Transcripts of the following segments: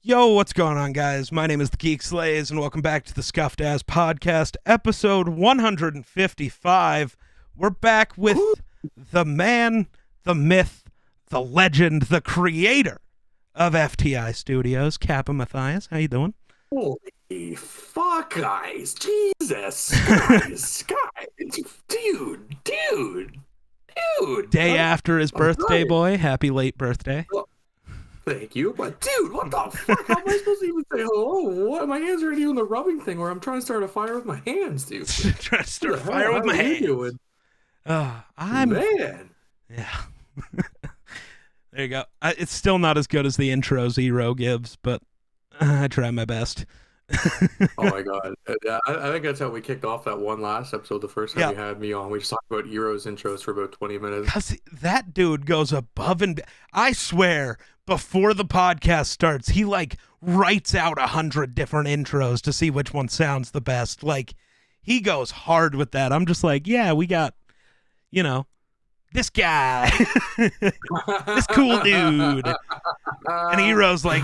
Yo, what's going on, guys? My name is the Geek Slays, and welcome back to the Scuffed Ass Podcast, episode 155. We're back with the man, the myth, the legend, the creator of FTI Studios, Kappa Matthias. How you doing? Holy fuck, guys. Jesus. Guys. Dude. Day after his I'm birthday, trying. boy. Happy late birthday. Well, thank you. But, dude, what the fuck? How am I supposed to even say hello? What? My hands are doing the rubbing thing where I'm trying to start a fire with my hands, dude. Trying to start a What the fire hell? with my How are you hands. doing? Man. Yeah. There you go. It's still not as good as the intro Zero gives, but I try my best. Oh my god. I think that's how we kicked off that one last episode, the first time you had me on. We just talked about Eero's intros for about 20 minutes. Because that dude goes above and I swear, before the podcast starts, he like writes out 100 different intros to see which one sounds the best. Like, he goes hard with that. I'm just like, yeah, we got, this guy, this cool dude. And Eero's like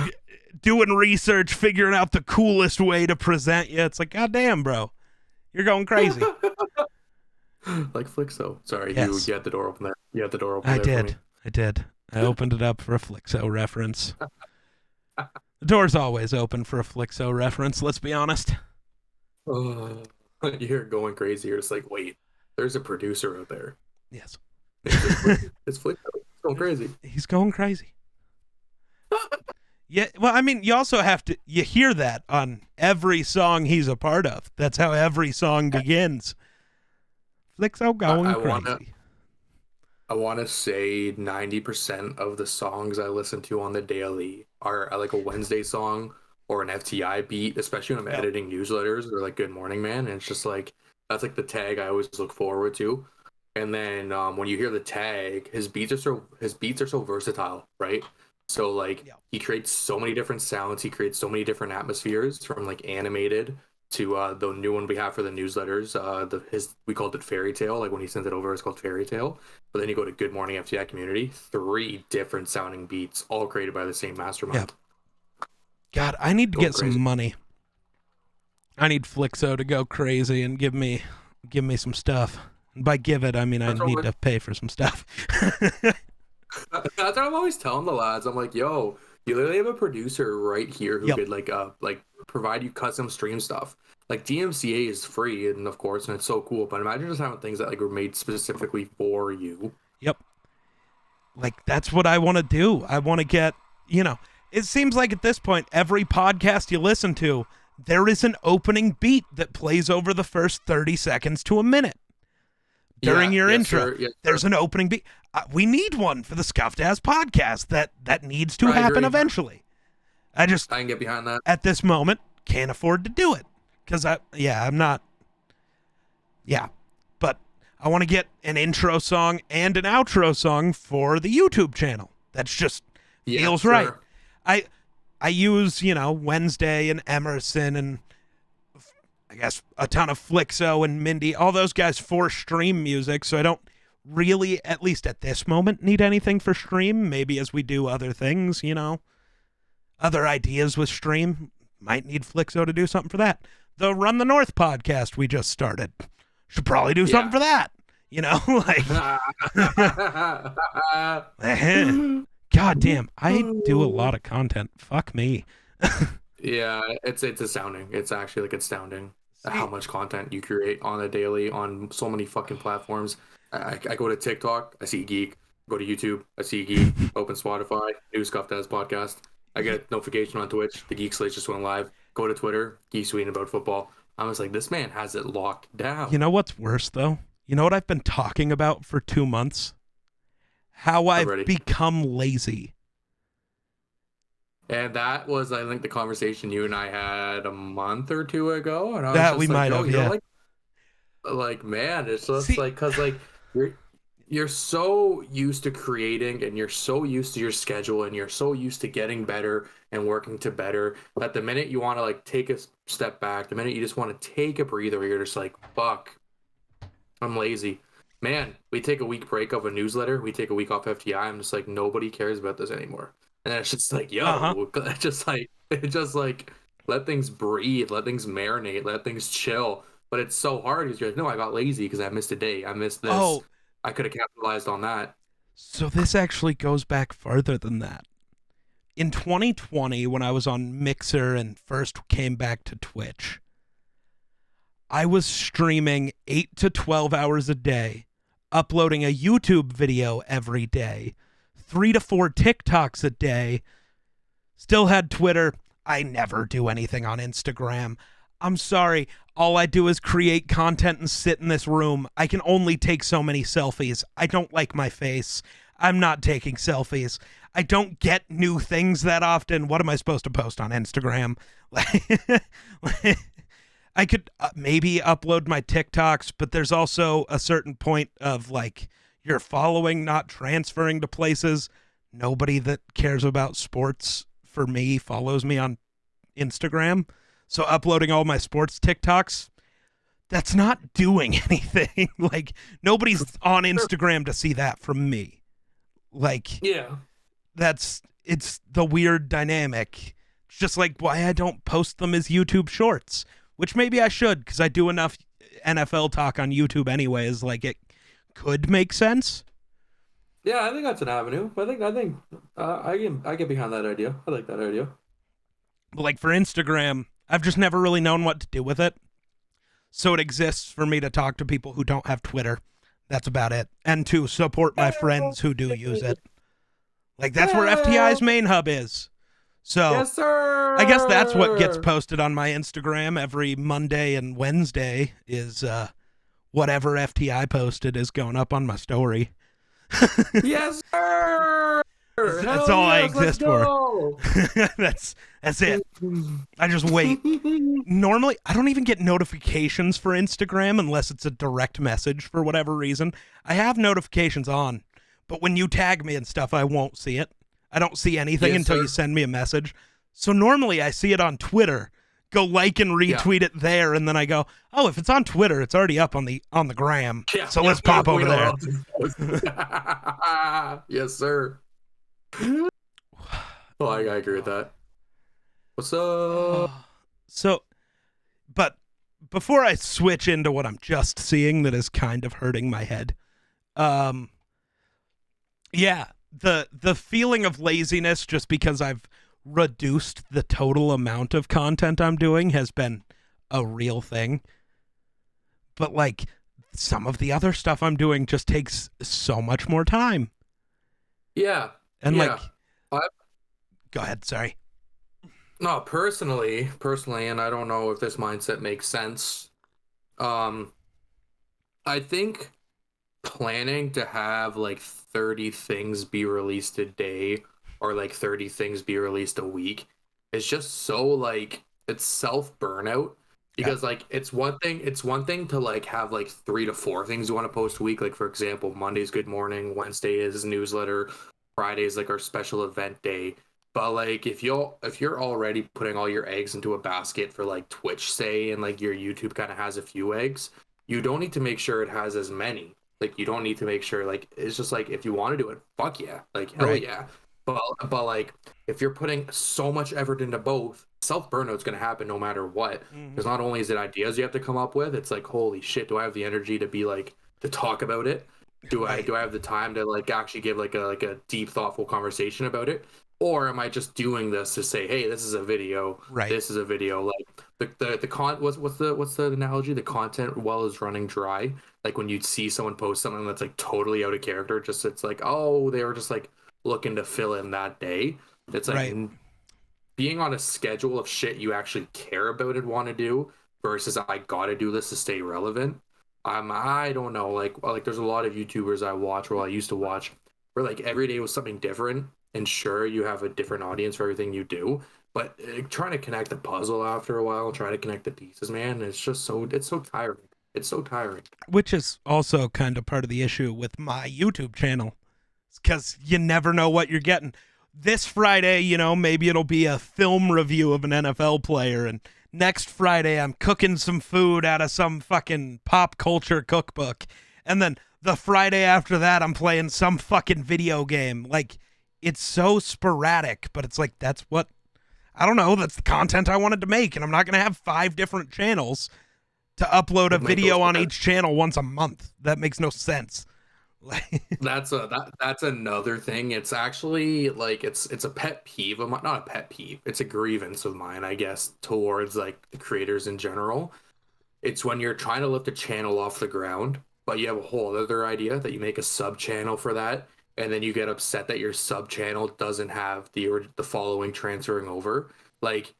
doing research, figuring out the coolest way to present you. It's like, goddamn, bro, you're going crazy. Like Flixo. Sorry, Yes. you had the door open there. You had the door open I there for me. did. I opened it up for a Flixo reference. The door's always open for a Flixo reference, let's be honest. You're going crazy. You're just like, wait, there's a producer out there. Yes. It's Flixo. It's going crazy. He's going crazy. Yeah, well, I mean, you also have to, you hear that on every song he's a part of. That's how every song begins. Flixo going crazy. I want to say 90% of the songs I listen to on the daily are like a Wednesday song or an FTI beat, especially when I'm editing newsletters or like Good Morning Man. And it's just like, that's like the tag I always look forward to. And then when you hear the tag, his beats are so versatile, right? So like he creates so many different sounds, he creates so many different atmospheres, from like animated to the new one we have for the newsletters. We called it Fairy Tale. Like when he sends it over, it's called Fairy Tale. But then you go to Good Morning FTI Community, 3 different sounding beats, all created by the same mastermind. God, I need to get some money. I need Flixo to go crazy and give me some stuff. And by give it, I mean I need to pay for some stuff. That's what I'm always telling the lads. I'm like, yo, you literally have a producer right here who could like provide you custom stream stuff. Like DMCA is free, and of course, and it's so cool. But imagine just having things that like were made specifically for you. Yep. Like, that's what I want to do. I want to get, it seems like at this point, every podcast you listen to, there is an opening beat that plays over the first 30 seconds to a minute. During your intro, there's an opening beat. We need one for the Scuffed Ass Podcast. That needs to happen eventually. I can get behind that. At this moment, can't afford to do it. Because I'm not. Yeah. But I want to get an intro song and an outro song for the YouTube channel. That's just feels right. I use, Wednesday and Emerson and I guess a ton of Flixo and Mindy, all those guys for stream music, so I don't really, at least at this moment, need anything for stream. Maybe as we do other things, other ideas with stream, might need Flixo to do something for that. The Run the North podcast we just started should probably do something for that. God damn, I do a lot of content. Fuck me. Yeah, it's astounding. It's actually like astounding how much content you create on a daily on so many fucking platforms. I go to TikTok, I see Geek. Go to YouTube, I see Geek. Open Spotify, new Scuffed Ass Podcast. I get a notification on Twitch, the Geek Slates just went live. Go to Twitter, Geek tweeting about football. I was like, this man has it locked down. You know what's worse though? You know what I've been talking about for 2 months? How I've become lazy. And that was, I think, the conversation you and I had a month or 2 ago. And I was that just we like, might have, yeah. Like, man, it's just because like you're so used to creating, and you're so used to your schedule, and you're so used to getting better and working to better, that the minute you want to like take a step back, the minute you just want to take a breather, you're just like, fuck, I'm lazy. Man, we take a week break of a newsletter, we take a week off FTI. I'm just like, nobody cares about this anymore. And it's just like, yo, just like, It just like let things breathe, let things marinate, let things chill. But it's so hard because you're like, no, I got lazy because I missed a day. I missed this. Oh, I could have capitalized on that. so this actually goes back farther than that. In 2020, when I was on Mixer and first came back to Twitch, I was streaming 8 to 12 hours a day, uploading a YouTube video every day, 3 to 4 TikToks a day, still had Twitter. I never do anything on Instagram. I'm sorry, all I do is create content and sit in this room. I can only take so many selfies. I don't like my face. I'm not taking selfies. I don't get new things that often. What am I supposed to post on Instagram? I could maybe upload my TikToks, but there's also a certain point of like your following not transferring to places. Nobody that cares about sports for me follows me on Instagram. So uploading all my sports TikToks, that's not doing anything. Like nobody's on Instagram to see that from me. Like Yeah. it's the weird dynamic. It's just like why I don't post them as YouTube shorts, which maybe I should because I do enough NFL talk on YouTube anyways. Like it could make sense. Yeah, I think that's an avenue. I get behind that idea. I like that idea. But like for Instagram, I've just never really known what to do with it. So it exists for me to talk to people who don't have Twitter. That's about it. And to support my friends who do use it. Like that's where FTI's main hub is. So Yes, sir. I guess that's what gets posted on my Instagram every Monday and Wednesday is whatever FTI posted is going up on my story. Yes, sir. That's all I exist for. That's it. I just wait. Normally, I don't even get notifications for Instagram unless it's a direct message for whatever reason. I have notifications on, but when you tag me and stuff, I won't see it. I don't see anything Yes, until sir. you send me a message. So normally I see it on Twitter, go like and retweet it there, and then I go, oh, if it's on Twitter, it's already up on the gram. Yeah, So yeah, let's pop over we know there. what else. Yes, sir. Oh, I agree with that. What's up? So, but before I switch into what I'm just seeing that is kind of hurting my head, yeah, the feeling of laziness just because I've reduced the total amount of content I'm doing has been a real thing. But like some of the other stuff I'm doing just takes so much more time. Yeah. And yeah. go ahead, sorry. No, personally, and I don't know if this mindset makes sense. I think planning to have like 30 things be released a day or like 30 things be released a week is just so like it's self burnout because like it's one thing to like have like 3 to 4 things you want to post a week, like for example Monday's good morning, Wednesday is newsletter, Friday is like our special event day. But like if you're already putting all your eggs into a basket for like Twitch say and like your YouTube kind of has a few eggs, you don't need to make sure it has as many. Like you don't need to make sure like it's just like if you want to do it, fuck yeah. Like hell Right. yeah. But like if you're putting so much effort into both, self burnout's gonna happen no matter what. Because not only is it ideas you have to come up with, it's like holy shit, do I have the energy to be like to talk about it? Do I have the time to like actually give like a deep thoughtful conversation about it? Or am I just doing this to say, hey, this is a video. Right. This is a video. Like what's the analogy? The content well is running dry. Like when you'd see someone post something that's like totally out of character, just it's like, oh, they were just like looking to fill in that day. It's like being on a schedule of shit you actually care about and want to do versus I gotta do this to stay relevant. I don't know. Like there's a lot of YouTubers I watch or I used to watch where like every day was something different. And sure, you have a different audience for everything you do, but trying to connect the puzzle after a while, try to connect the pieces, man, it's so tiring. It's so tiring. Which is also kind of part of the issue with my YouTube channel. It's because you never know what you're getting. This Friday, you know, maybe it'll be a film review of an NFL player, and next Friday I'm cooking some food out of some fucking pop culture cookbook, and then the Friday after that I'm playing some fucking video game. Like, it's so sporadic, but it's like that's what I don't know. That's the content I wanted to make, and I'm not going to have 5 different channels to upload a video on each channel once a month. That makes no sense. That's another thing. It's actually like it's a pet peeve of mine, not a pet peeve. It's a grievance of mine, I guess, towards like the creators in general. It's when you're trying to lift a channel off the ground, but you have a whole other idea that you make a sub channel for that, and then you get upset that your sub channel doesn't have the following transferring over. Like,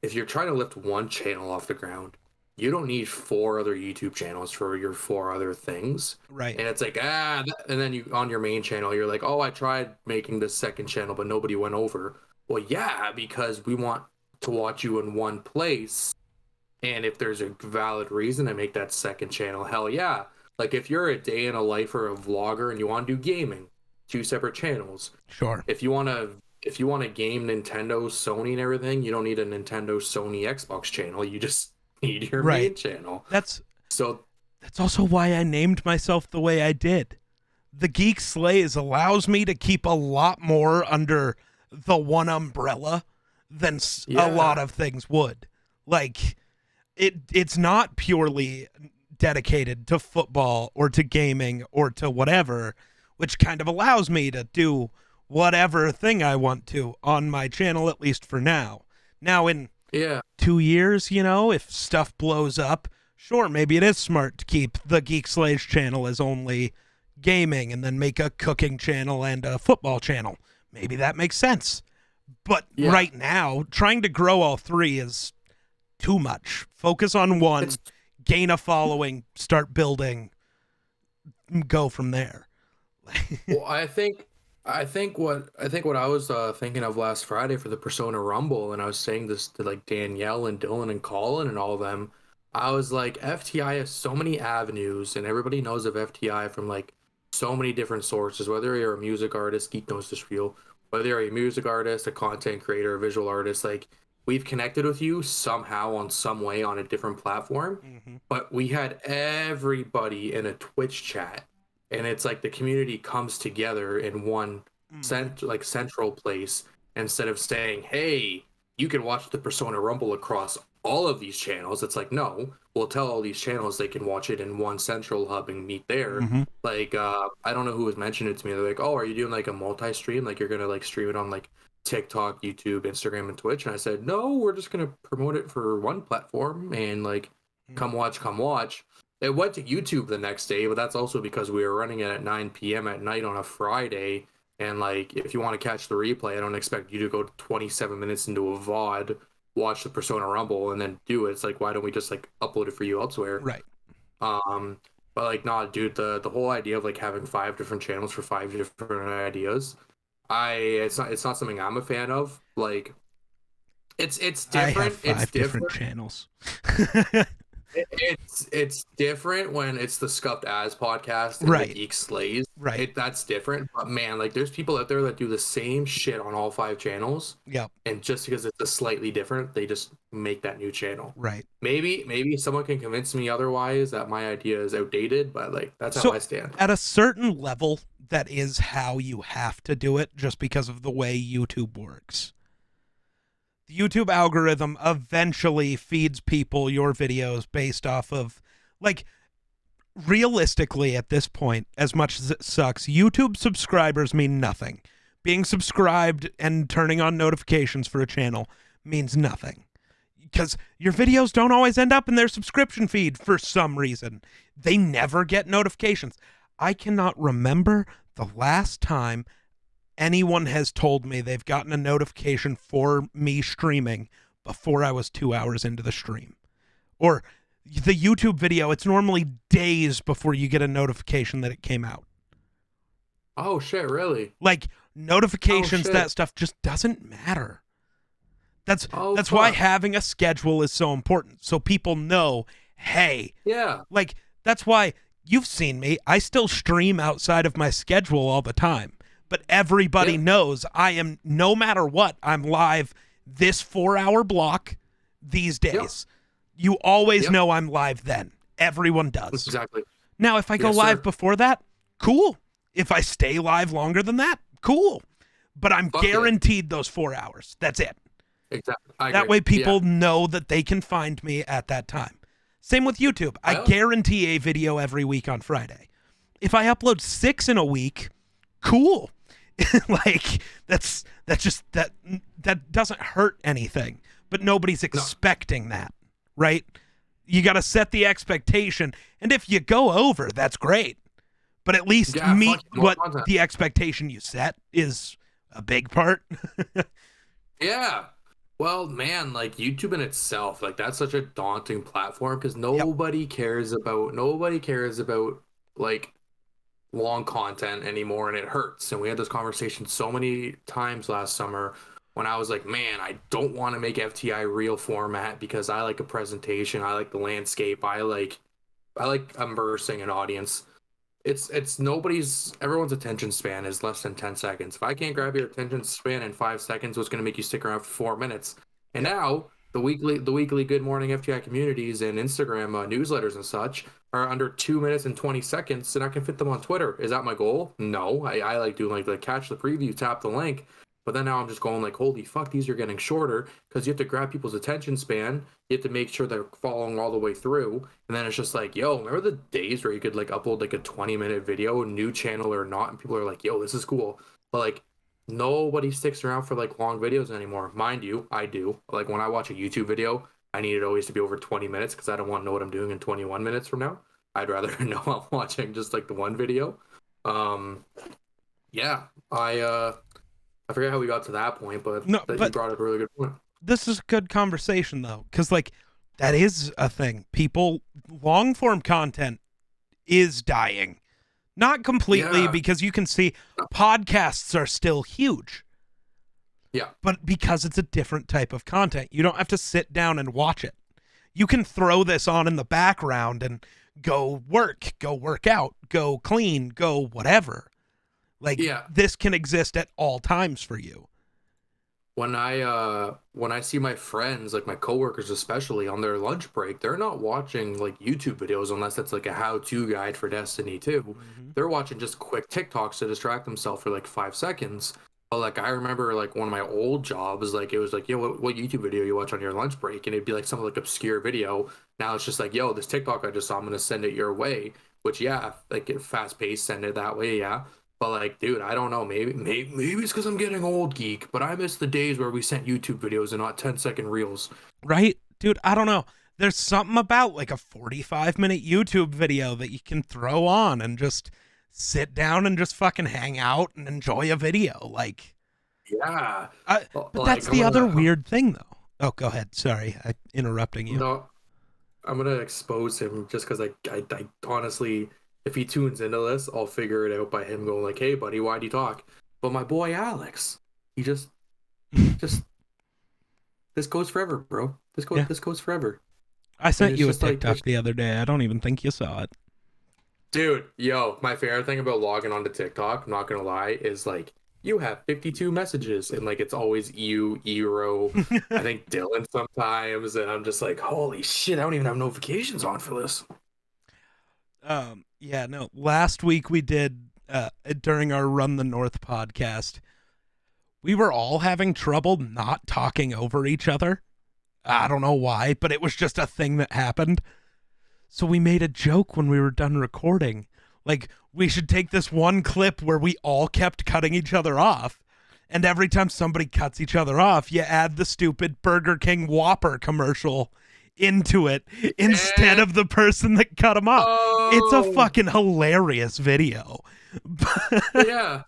if you're trying to lift one channel off the ground, you don't need 4 other YouTube channels for your 4 other things. Right. And it's like, and then you on your main channel, you're like, oh, I tried making this second channel, but nobody went over. Well, yeah, because we want to watch you in one place. And if there's a valid reason to make that second channel, hell yeah. Like if you're a day in a life or a vlogger and you want to do gaming, 2 separate channels. Sure. If you want to game Nintendo, Sony, and everything, you don't need a Nintendo, Sony, Xbox channel. You just need your main channel. That's also why I named myself the way I did. The Geek Slays allows me to keep a lot more under the one umbrella than a lot of things would. Like it's not purely dedicated to football or to gaming or to whatever, which kind of allows me to do whatever thing I want to on my channel, at least for now. Now in 2 years, if stuff blows up, sure, maybe it is smart to keep the Geek Slays channel as only gaming and then make a cooking channel and a football channel. Maybe that makes sense. But right now, trying to grow all 3 is too much. Focus on one, gain a following, start building, go from there. Well, I think what I was thinking of last Friday for the Persona Rumble, and I was saying this to like Danielle and Dylan and Colin and all of them. I was like, FTI has so many avenues, and everybody knows of FTI from like so many different sources. Whether you're a music artist, Geek knows the spiel. Whether you're a music artist, a content creator, a visual artist, like we've connected with you somehow on some way on a different platform. Mm-hmm. But we had everybody in a Twitch chat. And it's like the community comes together in one central place instead of saying, hey, you can watch the Persona Rumble across all of these channels. It's like, no, we'll tell all these channels they can watch it in one central hub and meet there. Mm-hmm. Like, I don't know who was mentioning it to me. They're like, oh, are you doing like a multi-stream? Like you're going to like stream it on like TikTok, YouTube, Instagram, and Twitch? And I said, no, we're just going to promote it for one platform and like, come watch. It went to YouTube the next day, but that's also because we were running it at 9 p.m. at night on a Friday. And like, if you want to catch the replay, I don't expect you to go 27 minutes into a VOD, watch the Persona Rumble, and then do it. It's like, why don't we just like upload it for you elsewhere? Right. But like, nah, dude, the whole idea of like having 5 different channels for 5 different ideas, it's not something I'm a fan of. Like, it's different. I have 5 it's different channels. It's different when it's the Scuffed As podcast and the Geek Slays. Right. That's different. But man, like there's people out there that do the same shit on all 5 channels. Yep. And just because it's a slightly different, they just make that new channel. Right. Maybe someone can convince me otherwise that my idea is outdated, but like that's how I stand. At a certain level, that is how you have to do it just because of the way YouTube works. The YouTube algorithm eventually feeds people your videos based off of, like, realistically at this point, as much as it sucks, YouTube subscribers mean nothing. Being subscribed and turning on notifications for a channel means nothing. Because your videos don't always end up in their subscription feed for some reason. They never get notifications. I cannot remember the last time anyone has told me they've gotten a notification for me streaming before I was 2 hours into the stream. Or the YouTube video, it's normally days before you get a notification that it came out. Oh, shit, really? Like, notifications, that stuff just doesn't matter. That's why having a schedule is so important. So people know, hey. Yeah. Like, that's why you've seen me. I still stream outside of my schedule all the time. But everybody knows I am, no matter what, I'm live this 4-hour block these days. Yep. You always know I'm live then. Everyone does. Exactly. Now, if I go live before that, cool. If I stay live longer than that, cool. But I'm guaranteed those 4 hours. That's it. exactly. I That agree. way Yeah. people know that they can find me at that time. Same with YouTube. I I also, guarantee a video every week on Friday. If I upload 6 in a week, cool. Like that doesn't hurt anything. But nobody's no. expecting that, right? You got to set the expectation, and if you go over, that's great. But at least Yeah. meet Fuck it, more what content. the expectation you set is a big part. Yeah. Well, man, like YouTube in itself, like that's such a daunting platform because Yep. nobody cares about like long content anymore, and it hurts. And we had this conversation so many times last summer when I was like, man, I don't want to make FTI real format because I like a presentation, I like the landscape, I like immersing an audience. It's nobody's everyone's attention span is less than 10 seconds. If I can't grab your attention span in 5 seconds, what's going to make you stick around for 4 minutes? And Yep. now the weekly Good Morning FTI communities and Instagram newsletters and such are under 2 minutes and 20 seconds, and I can fit them on Twitter. Is that my goal? No. I like doing like catch the preview, tap the link. But then now I'm just going like, holy fuck, these are getting shorter because you have to grab people's attention span. You have to make sure they're following all the way through. And then it's just like, yo, remember the days where you could like upload like a 20-minute video, new channel or not, and people are like, yo, this is cool. But like nobody sticks around for like long videos anymore. Mind you, I do. Like when I watch a YouTube video, I need it always to be over 20 minutes because I don't want to know what I'm doing in 21 minutes from now. I'd rather know I'm watching just like the one video. Um, yeah, I forget how we got to that point, but No, that you but brought up a really good point. this is a good conversation though, because like that is a thing. People, long form content is dying. Not completely, Yeah, because you can see podcasts are still huge, yeah, but because it's a different type of content, you don't have to sit down and watch it. You can throw this on in the background and go work out, go clean, go whatever. Like yeah. this can exist at all times for you. When I see my friends, like my coworkers especially, on their lunch break, they're not watching like YouTube videos unless it's like a how-to guide for Destiny 2. Mm-hmm. They're watching just quick TikToks to distract themselves for like 5 seconds. But like I remember like one of my old jobs, like it was like, yo, what YouTube video you watch on your lunch break? And it'd be like some like obscure video. Now it's just like, yo, this TikTok I just saw, I'm gonna send it your way. Which yeah, like fast paced, send it that way, yeah. But like, dude, I don't know. Maybe it's because I'm getting old, geek. But I miss the days where we sent YouTube videos and not 10-second reels. Right? Dude, I don't know. There's something about like a 45-minute YouTube video that you can throw on and just sit down and just fucking hang out and enjoy a video. Like, Yeah, but like that's the other weird thing, though. Oh, go ahead. Sorry, I'm interrupting you. no, I'm gonna expose him just because I honestly, if he tunes into this, I'll figure it out by him going like, "Hey, buddy, why'd you talk?" But my boy Alex, he just this goes forever, bro. Yeah. This goes forever. I And sent it's you a just like, TikTok the other day. I don't even think you saw it. dude, yo, my favorite thing about logging onto TikTok, I'm not gonna lie, is like you have 52 messages and like it's always you, Eero, I think Dylan sometimes, and I'm just like, holy shit, I don't even have notifications on for this. Yeah, no. Last week we did during our Run the North podcast, we were all having trouble not talking over each other. I don't know why, but it was just a thing that happened. So we made a joke when we were done recording. Like, we should take this one clip where we all kept cutting each other off. And every time somebody cuts each other off, you add the stupid Burger King Whopper commercial into it instead of the person that cut them off. It's a Oh, fucking hilarious video. yeah.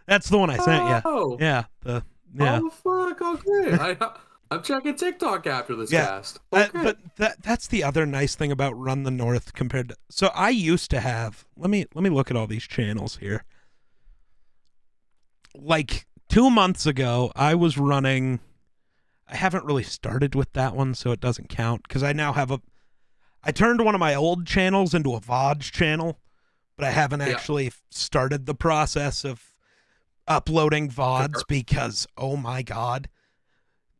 That's the one I sent you. Oh, Yeah. Yeah. oh, fuck. Okay. I'm checking TikTok after this Yeah. cast. Okay. But that's the other nice thing about Run the North compared to. So I used to have. Let me look at all these channels here. Like 2 months ago, I was running. I haven't really started with that one, so it doesn't count because I now have a. I turned one of my old channels into a VOD channel, but I haven't Yeah. actually started the process of uploading VODs because, oh my God,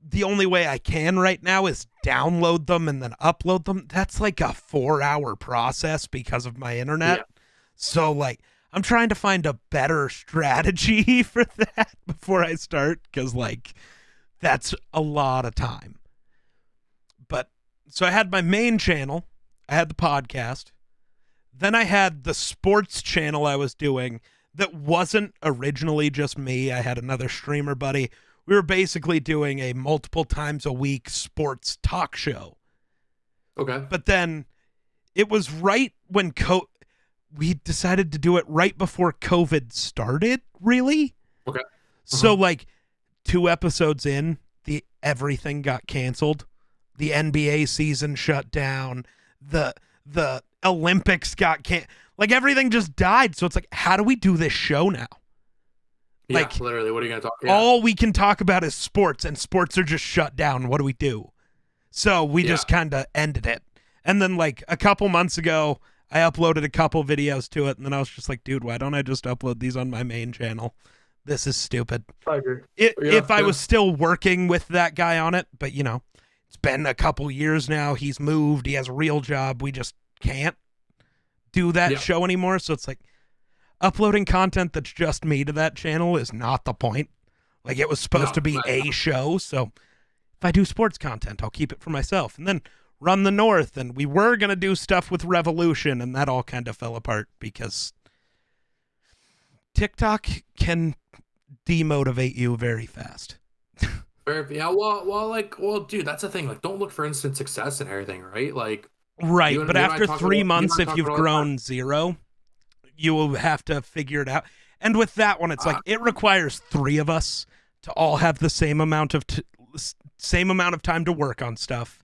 the only way I can right now is download them and then upload them. That's like a 4-hour process because of my internet. Yeah. So, like, I'm trying to find a better strategy for that before I start because, like, That's a lot of time. But so I had my main channel, I had the podcast, then I had the sports channel I was doing that wasn't originally just me. I had another streamer buddy. We were basically doing a multiple times a week sports talk show. Okay. But then it was right when we decided to do it right before COVID started, really. Okay. So like 2 episodes in, everything got canceled. The NBA season shut down. The Olympics got like everything just died. So it's like, how do we do this show now? Yeah, Like, literally, what are you gonna talk? Yeah. All we can talk about is sports, and sports are just shut down. What do we do? So we just kind of ended it. And then like a couple months ago, I uploaded a couple videos to it, and then I was just like, dude, why don't I just upload these on my main channel? This is stupid. I agree. If I was still working with that guy on it, but it's been a couple years now. He's moved. He has a real job. We just can't do that show anymore. So it's like uploading content that's just me to that channel is not the point. Like it was supposed to be a show. So if I do sports content, I'll keep it for myself. And then Run the North. And we were going to do stuff with Revolution. And that all kind of fell apart because TikTok can demotivate you very fast. Yeah, well, dude, that's the thing. Like, don't look for instant success and everything, right? Like, right. But after 3 months, if you've grown 0, you will have to figure it out. And with that one, it's like it requires 3 of us to all have the same amount of time to work on stuff,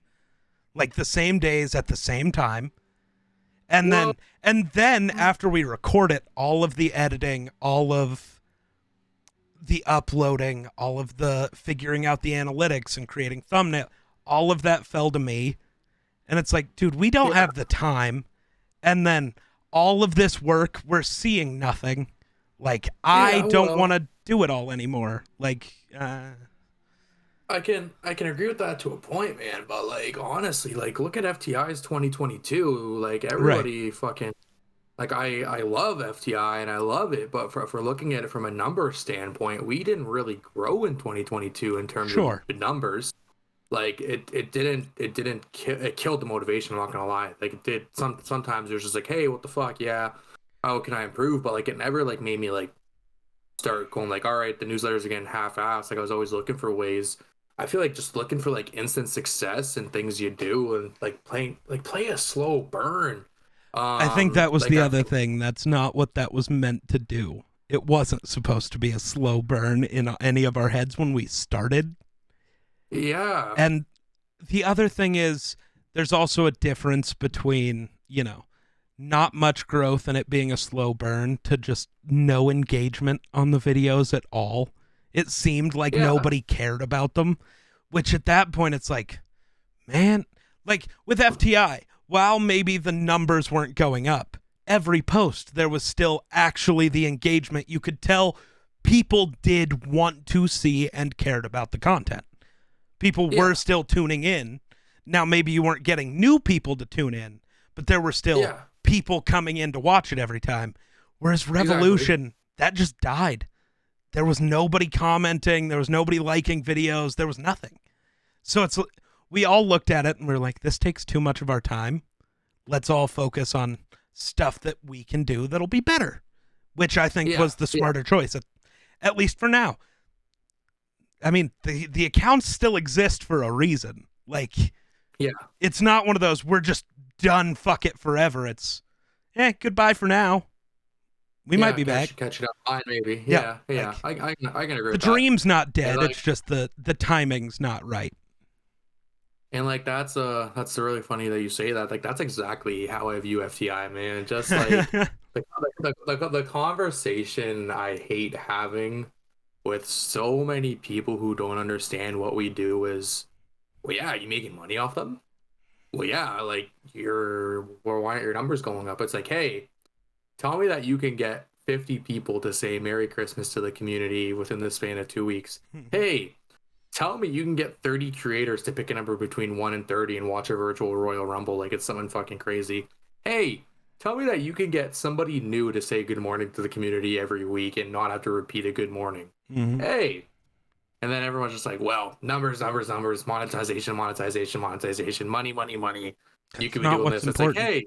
like the same days at the same time. And then after we record it, all of the editing, all of the uploading, all of the figuring out the analytics and creating thumbnail, all of that fell to me. And it's like, dude, we don't have the time. And then all of this work, we're seeing nothing. Like, I don't want to do it all anymore. Like, I can agree with that to a point, man. But like, honestly, like, look at FTI's 2022. Like, everybody fucking. Like, I love FTI and I love it, but for looking at it from a number standpoint, we didn't really grow in 2022 in terms of the numbers. Like, it killed the motivation, I'm not gonna lie. Like, it did. Sometimes there's just like, hey, what the fuck, yeah, how can I improve? But like, it never like made me like start going like, all right, the newsletters are getting half-assed. Like, I was always looking for ways. I feel like just looking for like instant success and things you do, and like play a slow burn. I think that was the other thing. That's not what that was meant to do. It wasn't supposed to be a slow burn in any of our heads when we started. Yeah. And the other thing is, there's also a difference between, not much growth and it being a slow burn to just no engagement on the videos at all. It seemed like nobody cared about them, which at that point it's like, man, like with FTI, while maybe the numbers weren't going up, every post there was still actually the engagement. You could tell people did want to see and cared about the content. People were still tuning in. Now maybe you weren't getting new people to tune in, but there were still people coming in to watch it every time. Whereas Revolution, that just died. There was nobody commenting. There was nobody liking videos. There was nothing. So we all looked at it and we're like, this takes too much of our time. Let's all focus on stuff that we can do that'll be better, which I think was the smarter choice, at least for now. I mean, the accounts still exist for a reason. Like, it's not one of those, we're just done, fuck it forever. It's, goodbye for now. We might be back. Catch it up line, maybe. Yeah. I can agree with that. The dream's not dead. It's just the timing's not right. And like that's really funny that you say that. Like that's exactly how I view FTI, man. Just like the conversation I hate having with so many people who don't understand what we do is, well, yeah, you making money off them? Well, yeah, like why aren't your numbers going up? It's like, hey, tell me that you can get 50 people to say Merry Christmas to the community within the span of 2 weeks. Hey, tell me you can get 30 creators to pick a number between 1 and 30 and watch a virtual Royal Rumble like it's something fucking crazy. Hey, tell me that you can get somebody new to say good morning to the community every week and not have to repeat a good morning. Hey, And then everyone's just like, well, numbers, numbers, numbers, monetization, monetization, monetization, money, money, money. You That's could be not doing what's this. It's like, important. hey,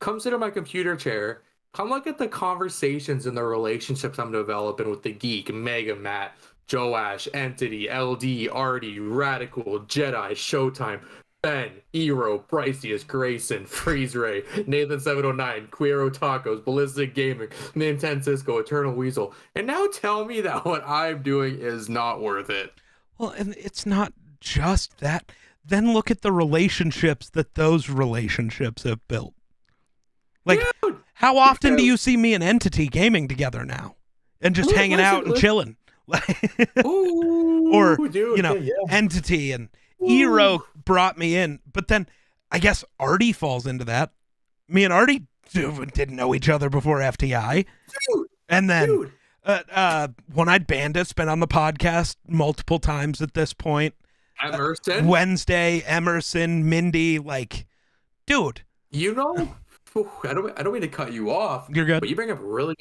come sit in my computer chair. Come look at the conversations and the relationships I'm developing with the Geek, Mega Matt, Joash, Entity, LD, Artie, Radical, Jedi, Showtime, Ben, Eero, Bryceus, Grayson, Freeze Ray, Nathan 709, Queero Tacos, Ballistic Gaming, Nintendo Cisco, Eternal Weasel. And now tell me that what I'm doing is not worth it. Well, and it's not just that. Then look at the relationships that those relationships have built. Like, Dude, how often do dude, you see me and Entity gaming together now and just hanging listen, out and chilling? ooh, Or, dude, yeah, yeah. Entity and Ooh, Eero brought me in. But then I guess Artie falls into that. Me and Artie didn't know each other before FTI. dude, And then dude. One-Eyed Bandit's been on the podcast multiple times at this point. Emerson, Wednesday, Emerson, Mindy, like, dude, you know, I don't mean to cut you off, you're good. but you bring up a really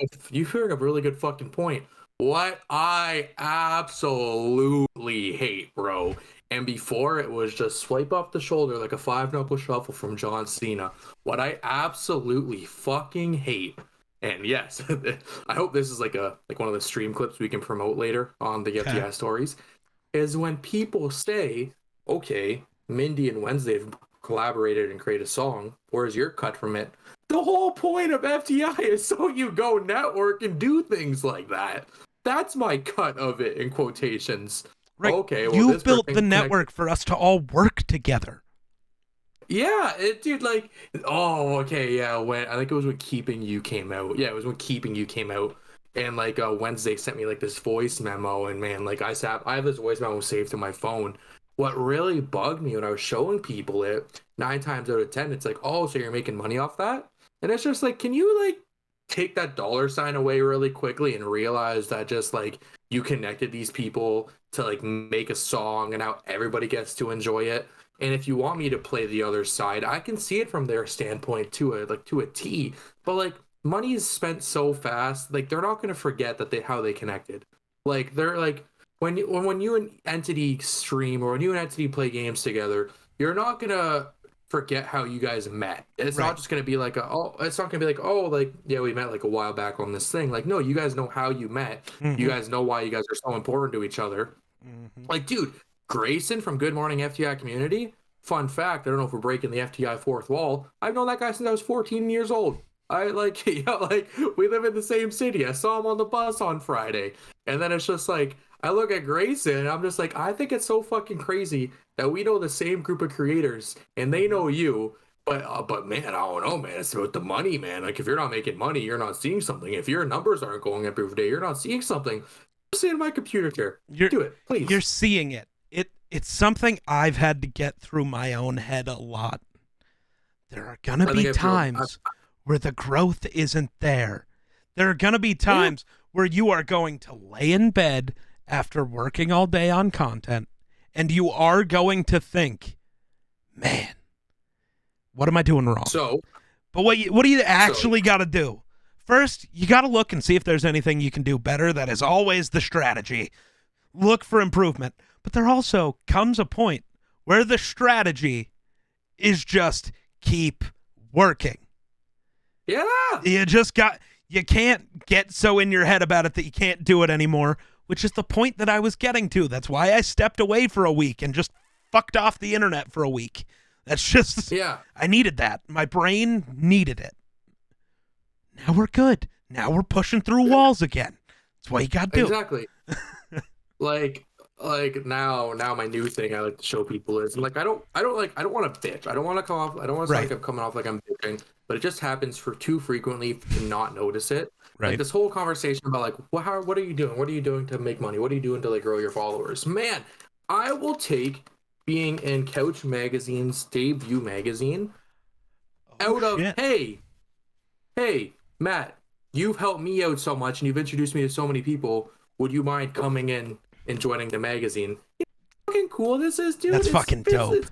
good fucking point. What I absolutely hate, bro. And before it was just swipe off the shoulder like a five knuckle shuffle from John Cena. What I absolutely fucking hate, and yes, I hope this is like one of the stream clips we can promote later on the Okay. FTI stories, is when people say, okay, Mindy and Wednesday have collaborated and created a song. Where's your cut from it? The whole point of FTI is so you go network and do things like that. That's my cut of it in quotations. Right. Okay, well, You this built person the connected. network for us to all work together. Yeah, dude, like, oh, okay, yeah. When I think it was when Keeping You came out. Yeah, it was when Keeping You came out, and like Wednesday sent me like this voice memo, and man, like I have this voice memo saved to my phone. What really bugged me when I was showing people it, 9 times out of 10, it's like, oh, so you're making money off that? And it's just like, can you like take that dollar sign away really quickly and realize that just like you connected these people to like make a song and now everybody gets to enjoy it? And if you want me to play the other side, I can see it from their standpoint to a T. But like money is spent so fast, like they're not gonna forget that how they connected. Like they're like when you and Entity stream or when you and Entity play games together, you're not gonna forget how you guys met. It's Right. not just gonna be like it's not gonna be like, oh, like yeah, we met like a while back on this thing. Like no, you guys know how you met. You Mm-hmm. guys know why you guys are so important to each other. Mm-hmm. Like, dude, Grayson from Good Morning FTI Community. Fun fact, I don't know if we're breaking the FTI fourth wall. I've known that guy since I was 14 years old. I like, like we live in the same city. I saw him on the bus on Friday. And then it's just like, I look at Grayson and I'm just like, I think it's so fucking crazy that we know the same group of creators and they know you. But man, I don't know, man. It's about the money, man. Like if you're not making money, you're not seeing something. If your numbers aren't going up every day, you're not seeing something. Sit in my computer chair. You're Do it, you're please. seeing it. It's something I've had to get through my own head a lot. There are gonna I be think times where the growth isn't there. There are gonna be yeah, times where you are going to lay in bed after working all day on content and you are going to think, man, what am I doing wrong? so But what do you so actually got to do? First, you got to look and see if there's anything you can do better. That is always the strategy. Look for improvement. But there also comes a point where the strategy is just keep working. yeah, You can't get so in your head about it that you can't do it anymore, which is the point that I was getting to. That's why I stepped away for a week and just fucked off the internet for a week. That's just, yeah, I needed that. My brain needed it. Now we're good. Now we're pushing through walls again. That's what you got to do. exactly. like now my new thing I like to show people is like I don't want to bitch. I don't want to come off. I don't want to sound Right. like I'm coming off like I'm bitching. But it just happens for too frequently to not notice it. Like Right. this whole conversation about like what are you doing? What are you doing to make money? What are you doing to like grow your followers? Man, I will take being in Couch Magazine's debut magazine Oh, out of shit. hey, Matt, you've helped me out so much and you've introduced me to so many people. Would you mind coming in and joining the magazine? You know how fucking cool this is, dude. That's fucking dope.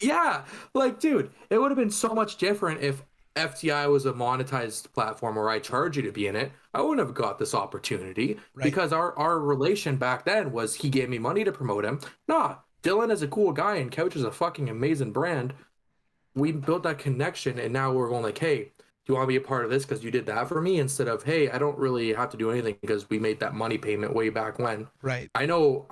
Yeah, like, dude, it would have been so much different if FTI was a monetized platform where I charge you to be in it, I wouldn't have got this opportunity Right. because our relation back then was he gave me money to promote him. Nah, Dylan is a cool guy and Couch is a fucking amazing brand. We built that connection and now we're going like, hey, do you want to be a part of this because you did that for me instead of, hey, I don't really have to do anything because we made that money payment way back when. Right. I know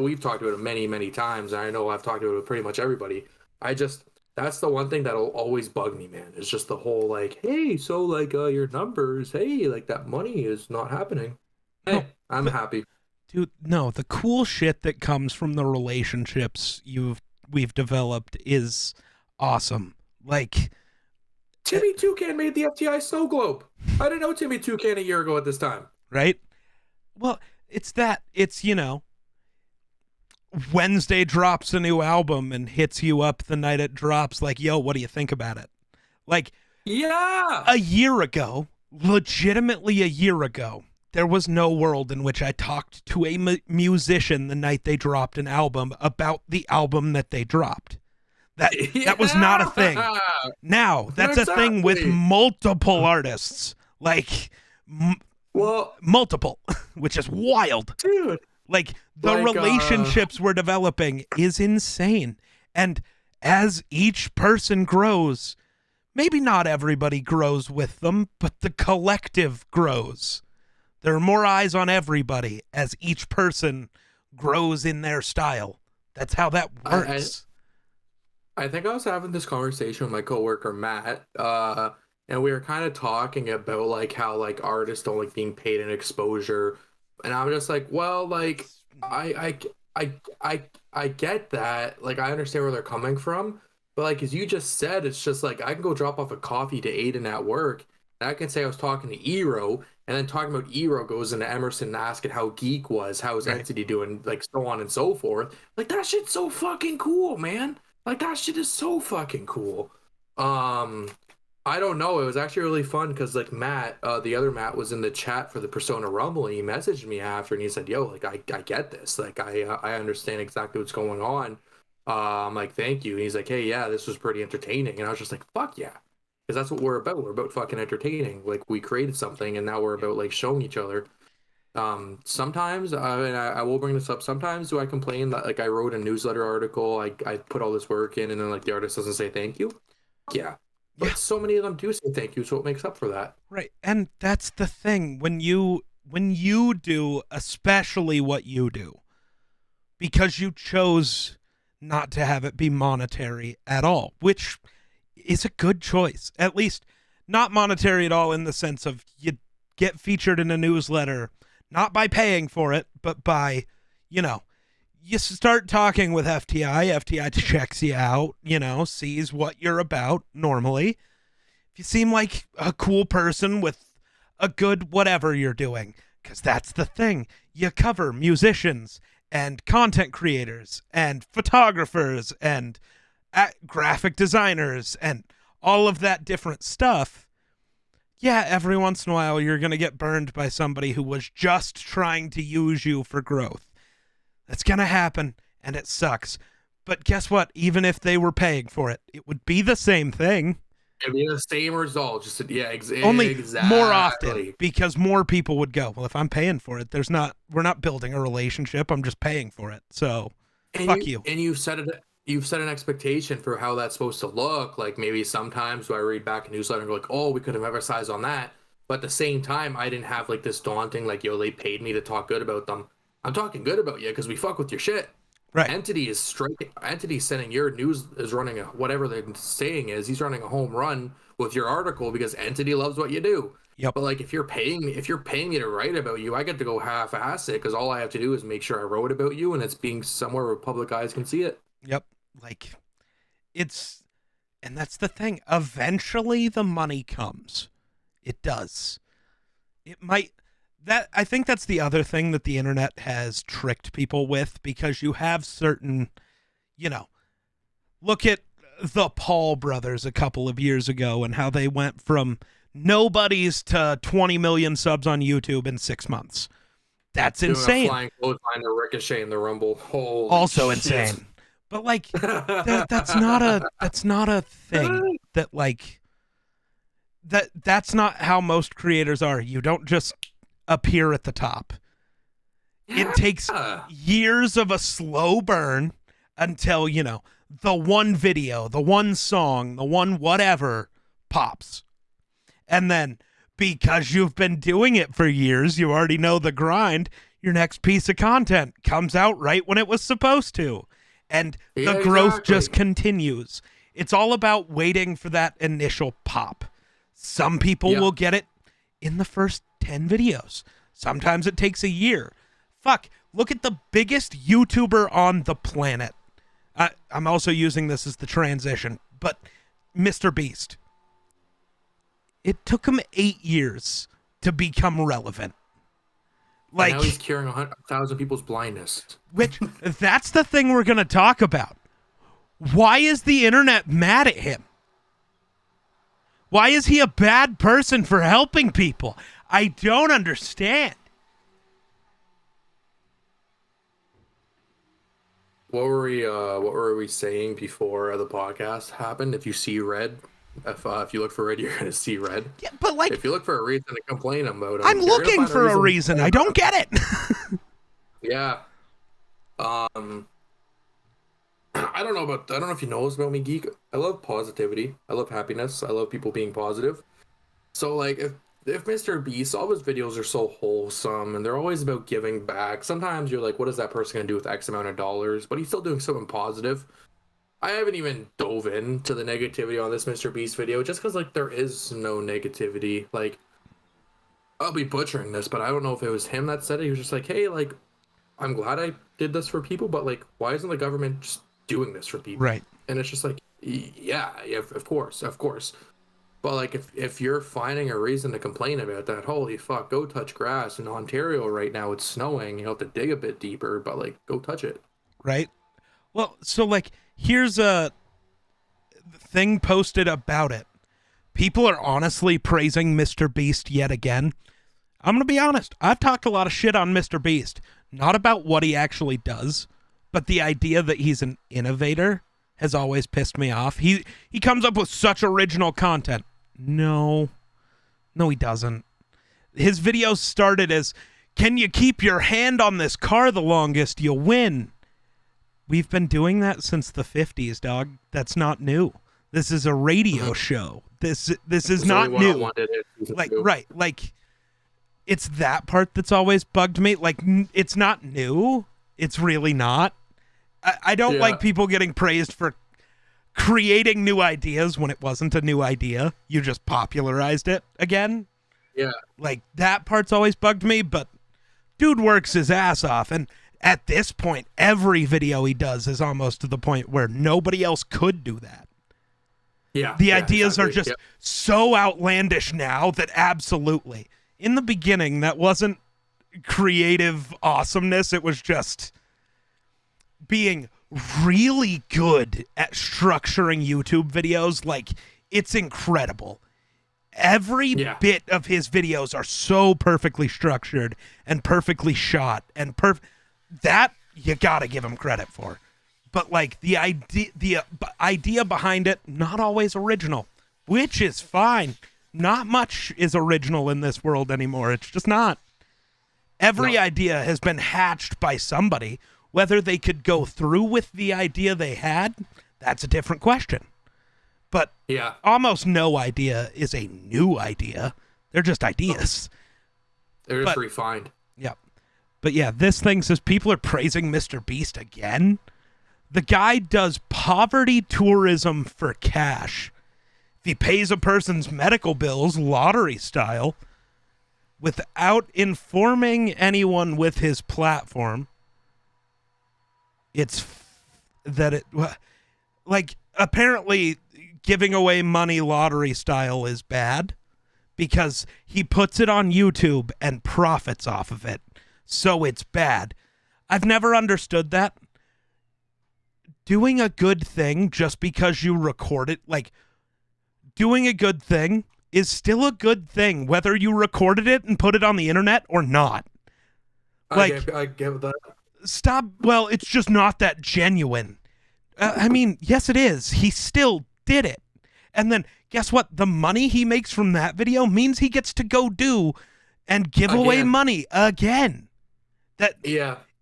we've talked about it many, many times, and I know I've talked about it with pretty much everybody. I just That's the one thing that'll always bug me, man. It's just the whole like, hey, so like your numbers, hey, like that money is not happening. No, Hey, I'm but happy. dude, no, the cool shit that comes from the relationships we've developed is awesome. Like, eh, Timmy Toucan made the FTI Snow Globe. I didn't know Timmy Toucan a year ago at this time. right? Well, it's, Wednesday drops a new album and hits you up the night it drops like, "Yo, what do you think about it?" Like Yeah. a year ago, legitimately a year ago, there was no world in which I talked to a musician the night they dropped an album about the album that they dropped. That was not a thing. Yeah. Now, that's a thing with Exactly. multiple artists. Like Well, multiple, which is wild. dude, Like the like relationships we're developing is insane. And as each person grows, maybe not everybody grows with them, but the collective grows. There are more eyes on everybody as each person grows in their style. That's how that I works. I think I was having this conversation with my coworker Matt, and we were kind of talking about like how like artists don't like being paid in exposure, and I'm just like, well, like I get that, like I understand where they're coming from, but like as you just said, it's just like I can go drop off a coffee to Aiden at work, and I can say I was talking to Ero, and then talking about Ero goes into Emerson and asking how Geek was, how his Right. entity doing, like so on and so forth. Like that shit's so fucking cool, man. Like that shit is so fucking cool. Um, I don't know. It was actually really fun because like Matt, the other Matt, was in the chat for the Persona Rumble, and he messaged me after, and he said, "Yo, like I get this. Like I understand exactly what's going on." I'm like, "Thank you." And he's like, "Hey, yeah, this was pretty entertaining," and I was just like, "Fuck yeah." Because that's what we're about. We're about fucking entertaining. Like we created something, and now we're Yep. about like showing each other. Sometimes, and I will bring this up. Sometimes do I complain that like I wrote a newsletter article, I put all this work in, and then like the artist doesn't say thank you? Yeah, Yeah. but so many of them do say thank you, so it makes up for that. Right. And that's the thing when you do especially what you do because you chose not to have it be monetary at all, which is a good choice. At least not monetary at all in the sense of you get featured in a newsletter not by paying for it, but by, you know, you start talking with FTI, FTI checks you out, sees what you're about normally. If you seem like a cool person with a good whatever you're doing, because that's the thing. You cover musicians and content creators and photographers and graphic designers and all of that different stuff. Yeah, every once in a while you're going to get burned by somebody who was just trying to use you for growth. That's going to happen and it sucks. But guess what? Even if they were paying for it, it would be the same thing. It'd be the same result, yeah, Only more often exactly. because more people would go, well, if I'm paying for it, we're not building a relationship. I'm just paying for it. So And fuck you. you've set an expectation for how that's supposed to look. Like maybe sometimes do I read back a newsletter and go like, oh, we could have emphasized on that. But at the same time, I didn't have like this daunting like, yo, they paid me to talk good about them. I'm talking good about you because we fuck with your shit. Right. Entity is striking. Entity sending your news is running a whatever the saying is. He's running a home run with your article because Entity loves what you do. Yep. But like if you're paying me to write about you, I get to go half-ass it because all I have to do is make sure I wrote about you and it's being somewhere where public eyes can see it. Yep. Like it's and that's the thing. Eventually the money comes. It does. It might that I think that's the other thing that the internet has tricked people with because you have certain, you know, look at the Paul brothers a couple of years ago and how they went from nobodies to 20 million subs on YouTube in 6 months. That's Doing a insane. flying clothesline to Ricochet in the Rumble. Holy Also shit. insane. But like that's not a thing that like that's not how most creators are. You don't just appear at the top. It takes years of a slow burn until, the one video, the one song, the one whatever pops. And then because you've been doing it for years, you already know the grind, your next piece of content comes out right when it was supposed to. And the growth just continues. It's all about waiting for that initial pop. Some people will get it in the first 10 videos. Sometimes it takes a year. Fuck, look at the biggest YouTuber on the planet. I'm also using this as the transition, but Mr. Beast. It took him 8 years to become relevant. Like, and now he's curing 100,000 people's blindness. Which, that's the thing we're going to talk about. Why is the internet mad at him? Why is he a bad person for helping people? I don't understand. What were we saying before the podcast happened? If you see red, if you look for red, you're gonna see red. Yeah, but like, if you look for a reason to complain about him, I'm looking for a reason. I don't get it. Yeah. I don't know if you know this about me, Geek. I love positivity. I love happiness. I love people being positive. So like, if Mr. Beast, all his videos are so wholesome and they're always about giving back. Sometimes you're like, what is that person gonna do with X amount of dollars? But he's still doing something positive. I haven't even dove into the negativity on this Mr. Beast video just because like there is no negativity. Like, I'll be butchering this, but I don't know if it was him that said it. He was just like, hey, like, I'm glad I did this for people, but like, why isn't the government just doing this for people? Right. And it's just like, yeah, of course. But like, if you're finding a reason to complain about that, holy fuck, go touch grass in Ontario right now. It's snowing. You have to dig a bit deeper, but like, go touch it. Right. Well, so like, here's a thing posted about it. People are honestly praising Mr. Beast yet again. I'm going to be honest. I've talked a lot of shit on Mr. Beast. Not about what he actually does, but the idea that he's an innovator has always pissed me off. He comes up with such original content. No, he doesn't. His videos started as, can you keep your hand on this car the longest, you win. We've been doing that since the 50s, dog. That's not new. This is a radio show. This is not new. Like, right, like, it's that part that's always bugged me. Like, it's not new. It's really not. I don't like people getting praised for creating new ideas when it wasn't a new idea. You just popularized it again. Yeah. Like, that part's always bugged me, but dude works his ass off. And at this point, every video he does is almost to the point where nobody else could do that. Yeah. The ideas are just so outlandish now that absolutely. In the beginning, that wasn't creative awesomeness. It was just being really good at structuring YouTube videos. Like, it's incredible. Every bit of his videos are so perfectly structured and perfectly shot and that you gotta give him credit for. But like, the idea behind it, not always original, which is fine. Not much is original in this world anymore. It's just not. Every idea has been hatched by somebody. Whether they could go through with the idea they had, that's a different question. But almost no idea is a new idea. They're just ideas. They're just refined. Yeah. But yeah, this thing says people are praising Mr. Beast again. The guy does poverty tourism for cash. If he pays a person's medical bills, lottery style, without informing anyone with his platform, it's that it, like, apparently giving away money lottery style is bad because he puts it on YouTube and profits off of it. So it's bad. I've never understood that. Doing a good thing just because you record it, like, doing a good thing is still a good thing, whether you recorded it and put it on the internet or not. Like, I get that. Stop. Well, it's just not that genuine. I mean, yes, it is. He still did it. And then guess what? The money he makes from that video means he gets to go do and give away money again. That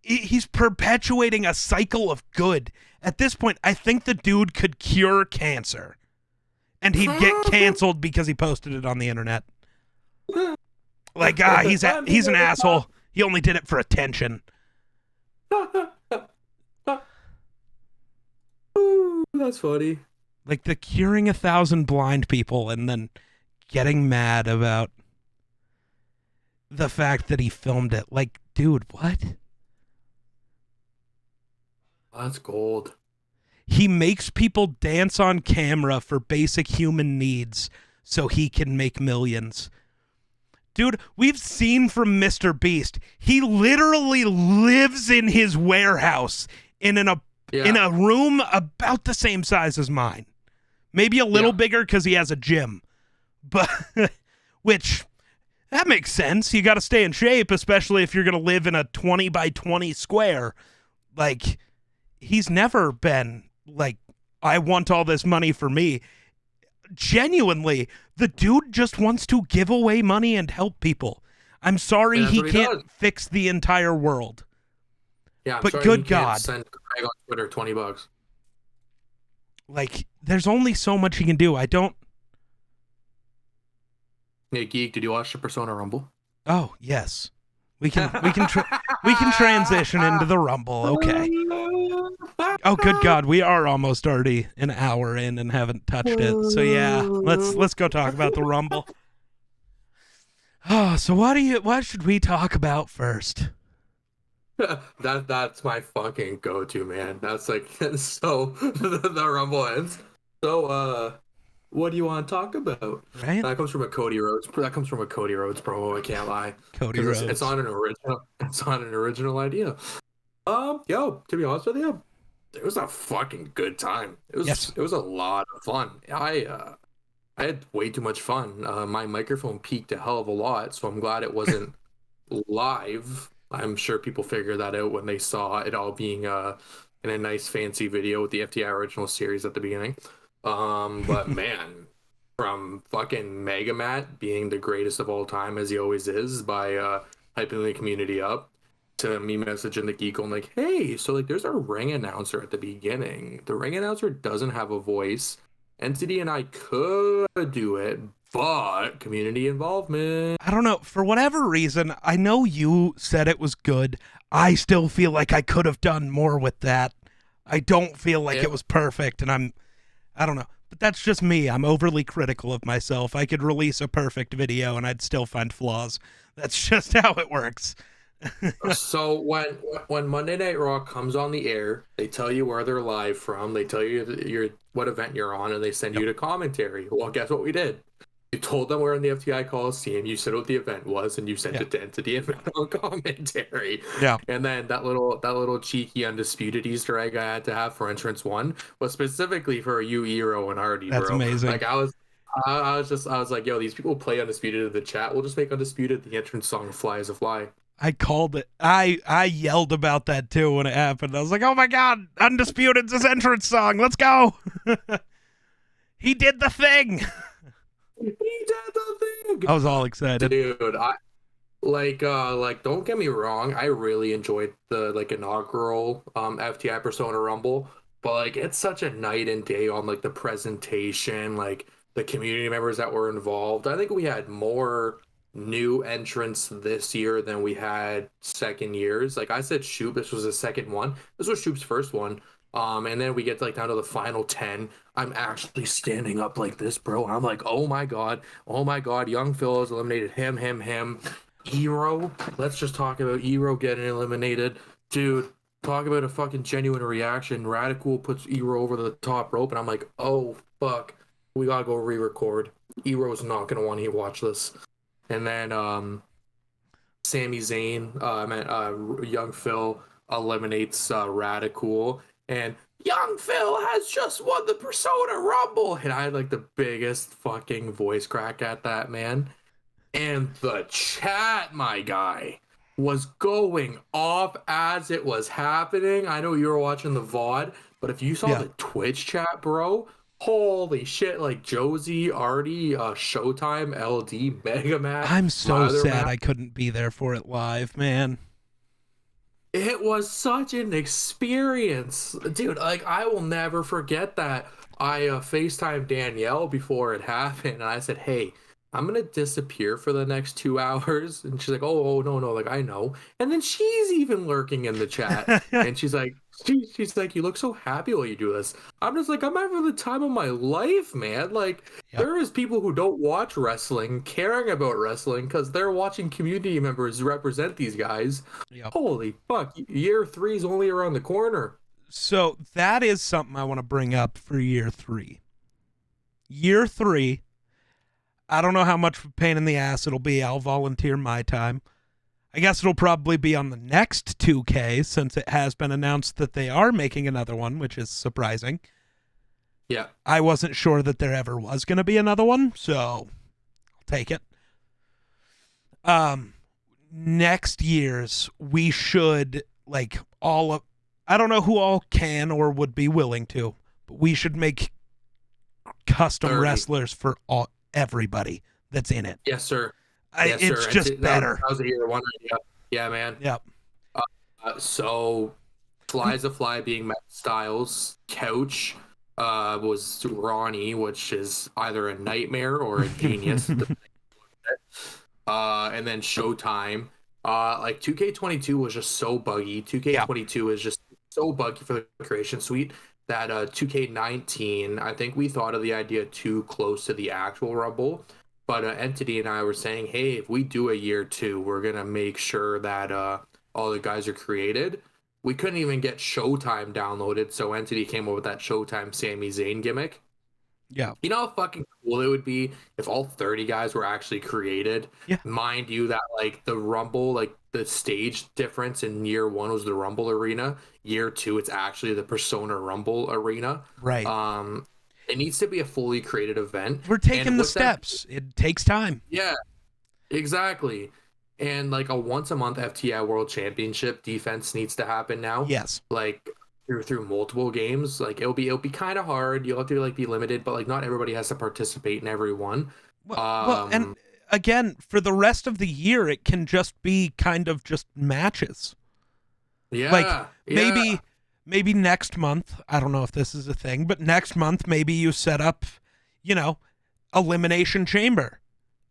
he's perpetuating a cycle of good. At this point, I think the dude could cure cancer. And he'd get canceled because he posted it on the internet. Like, he's an asshole. He only did it for attention. Ooh, that's funny. Like the curing 1,000 blind people and then getting mad about the fact that he filmed it. Like, dude, what? That's gold. He makes people dance on camera for basic human needs so he can make millions. Dude, we've seen from Mr. Beast, he literally lives in his warehouse in a room about the same size as mine. Maybe a little bigger because he has a gym. But, which, that makes sense. You got to stay in shape, especially if you're going to live in a 20 by 20 square. Like, he's never been like, I want all this money for me. Genuinely, the dude just wants to give away money and help people. I'm sorry he can't fix the entire world. Yeah, I'm but sorry good God. Send Craig on Twitter $20. Like, there's only so much he can do. I don't. Hey, Geek, did you watch the Persona Rumble? Oh, yes. We can transition into the Rumble. Okay. Oh, good God, we are almost already an hour in and haven't touched it. So yeah, let's go talk about the Rumble. Oh, so what should we talk about first? That's my fucking go-to, man. That's like so the Rumble ends. So what do you want to talk about? Right? That comes from a Cody Rhodes. That comes from a Cody Rhodes promo. I can't lie. Cody Rhodes. It's on an original. It's on an original idea. To be honest with you, it was a fucking good time. It was a lot of fun. I had way too much fun. My microphone peaked a hell of a lot, so I'm glad it wasn't live. I'm sure people figured that out when they saw it all being in a nice fancy video with the FTI original series at the beginning. But man, from fucking Megamat being the greatest of all time as he always is by hyping the community up, to me messaging the geek, I'm like, hey, so like there's a ring announcer at the beginning. The ring announcer doesn't have a voice. Entity and I could do it, but community involvement. I don't know. For whatever reason, I know you said it was good. I still feel like I could have done more with that. I don't feel like it was perfect, and I don't know. But that's just me. I'm overly critical of myself. I could release a perfect video and I'd still find flaws. That's just how it works. So when Monday Night Raw comes on the air, they tell you where they're live from. They tell you what event you're on, and they send you to commentary. Well, guess what we did? You told them we're in the FTI Coliseum. You said what the event was, and you sent it to Entity event on commentary. Yeah. And then that little cheeky undisputed Easter egg I had to have for entrance 1 was specifically for you, Eero, and Hardy. That's bro. amazing. Like I was like, yo, these people play Undisputed in the chat. We'll just make Undisputed the entrance song Fly as a Fly. I called it. I yelled about that too when it happened. I was like, oh my God, Undisputed's his entrance song. Let's go. He did the thing. He did the thing. I was all excited. Dude, I like don't get me wrong, I really enjoyed the inaugural FTI Persona Rumble, but like it's such a night and day on like the presentation, like the community members that were involved. I think we had more new entrants this year than we had second years. Like I said, Shoop, this was the second one. This was Shoop's first one. And then we get like down to the final 10. I'm actually standing up like this, bro. And I'm like, oh my god, Young Phil has eliminated him. Eero, let's just talk about Eero getting eliminated. Dude, talk about a fucking genuine reaction. Radical puts Eero over the top rope, and I'm like, oh fuck, we gotta go re-record. Eero's not gonna want to watch this. And then Sami Zayn, Young Phil eliminates Radical, and Young Phil has just won the Persona Rumble. And I had like the biggest fucking voice crack at that, man. And the chat, my guy, was going off as it was happening. I know you were watching the VOD, but if you saw the Twitch chat, bro, Holy shit! Like Josie, Artie, Showtime, LD, Mega Matt, I'm my so other sad Matt. I couldn't be there for it live, man. It was such an experience, dude. Like I will never forget that. I FaceTimed Danielle before it happened, and I said, "Hey, I'm gonna disappear for the next 2 hours." And she's like, "Oh, no, no, like I know." And then she's even lurking in the chat, and she's like, she's like, "You look so happy while you do this." I'm just like, I'm having the time of my life, man. Like Yep. there is people who don't watch wrestling caring about wrestling because they're watching community members represent these guys. Yep. Holy fuck, year three's only around the corner. So that is something I want to bring up for year 3. Year 3, I don't know how much of a pain in the ass it'll be. I'll volunteer my time. I guess it'll probably be on the next 2K since it has been announced that they are making another one, which is surprising. Yeah. I wasn't sure that there ever was going to be another one, so I'll take it. Next year's we should like all of I don't know who all can or would be willing to, but we should make custom 30. wrestlers for everybody that's in it. Yes, sir. Yes, It's sir. just better. That was a year one idea. Yeah, man. Yep. So Fly's a Fly being Matt Styles. Couch was Ronnie, which is either a nightmare or a genius. And then Showtime. Like 2K22 was just so buggy. 2K22 is just so buggy for the creation suite that 2K19, I think we thought of the idea too close to the actual Rumble. But Entity and I were saying, hey, if we do a year 2, we're going to make sure that all the guys are created. We couldn't even get Showtime downloaded, so Entity came up with that Showtime Sami Zayn gimmick. Yeah. You know how fucking cool it would be if all 30 guys were actually created? Yeah. Mind you that like the Rumble, like the stage difference in year 1 was the Rumble Arena. Year 2, it's actually the Persona Rumble Arena. Right. It needs to be a fully created event. We're taking the steps. It takes time. Yeah, exactly. And like a once a month FTI World Championship defense needs to happen now. Yes. Like through multiple games. Like it'll be kind of hard. You'll have to like be limited, but like not everybody has to participate in every one. Well, and again, for the rest of the year, it can just be kind of just matches. Yeah. Like maybe next month, I don't know if this is a thing, but next month maybe you set up, Elimination Chamber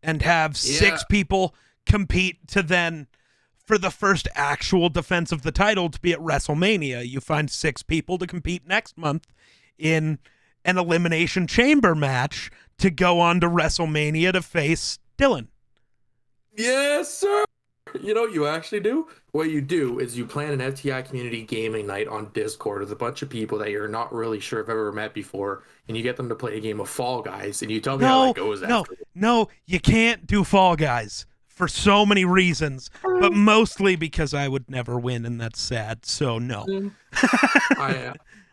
and have 6 people compete to then for the first actual defense of the title to be at WrestleMania. You find 6 people to compete next month in an Elimination Chamber match to go on to WrestleMania to face Dylan. Yes, sir. You know what you actually do? What you do is you plan an FTI community gaming night on Discord with a bunch of people that you're not really sure have ever met before, and you get them to play a game of Fall Guys, and you tell me how that goes after. No, you can't do Fall Guys for so many reasons, but mostly because I would never win, and that's sad, so no.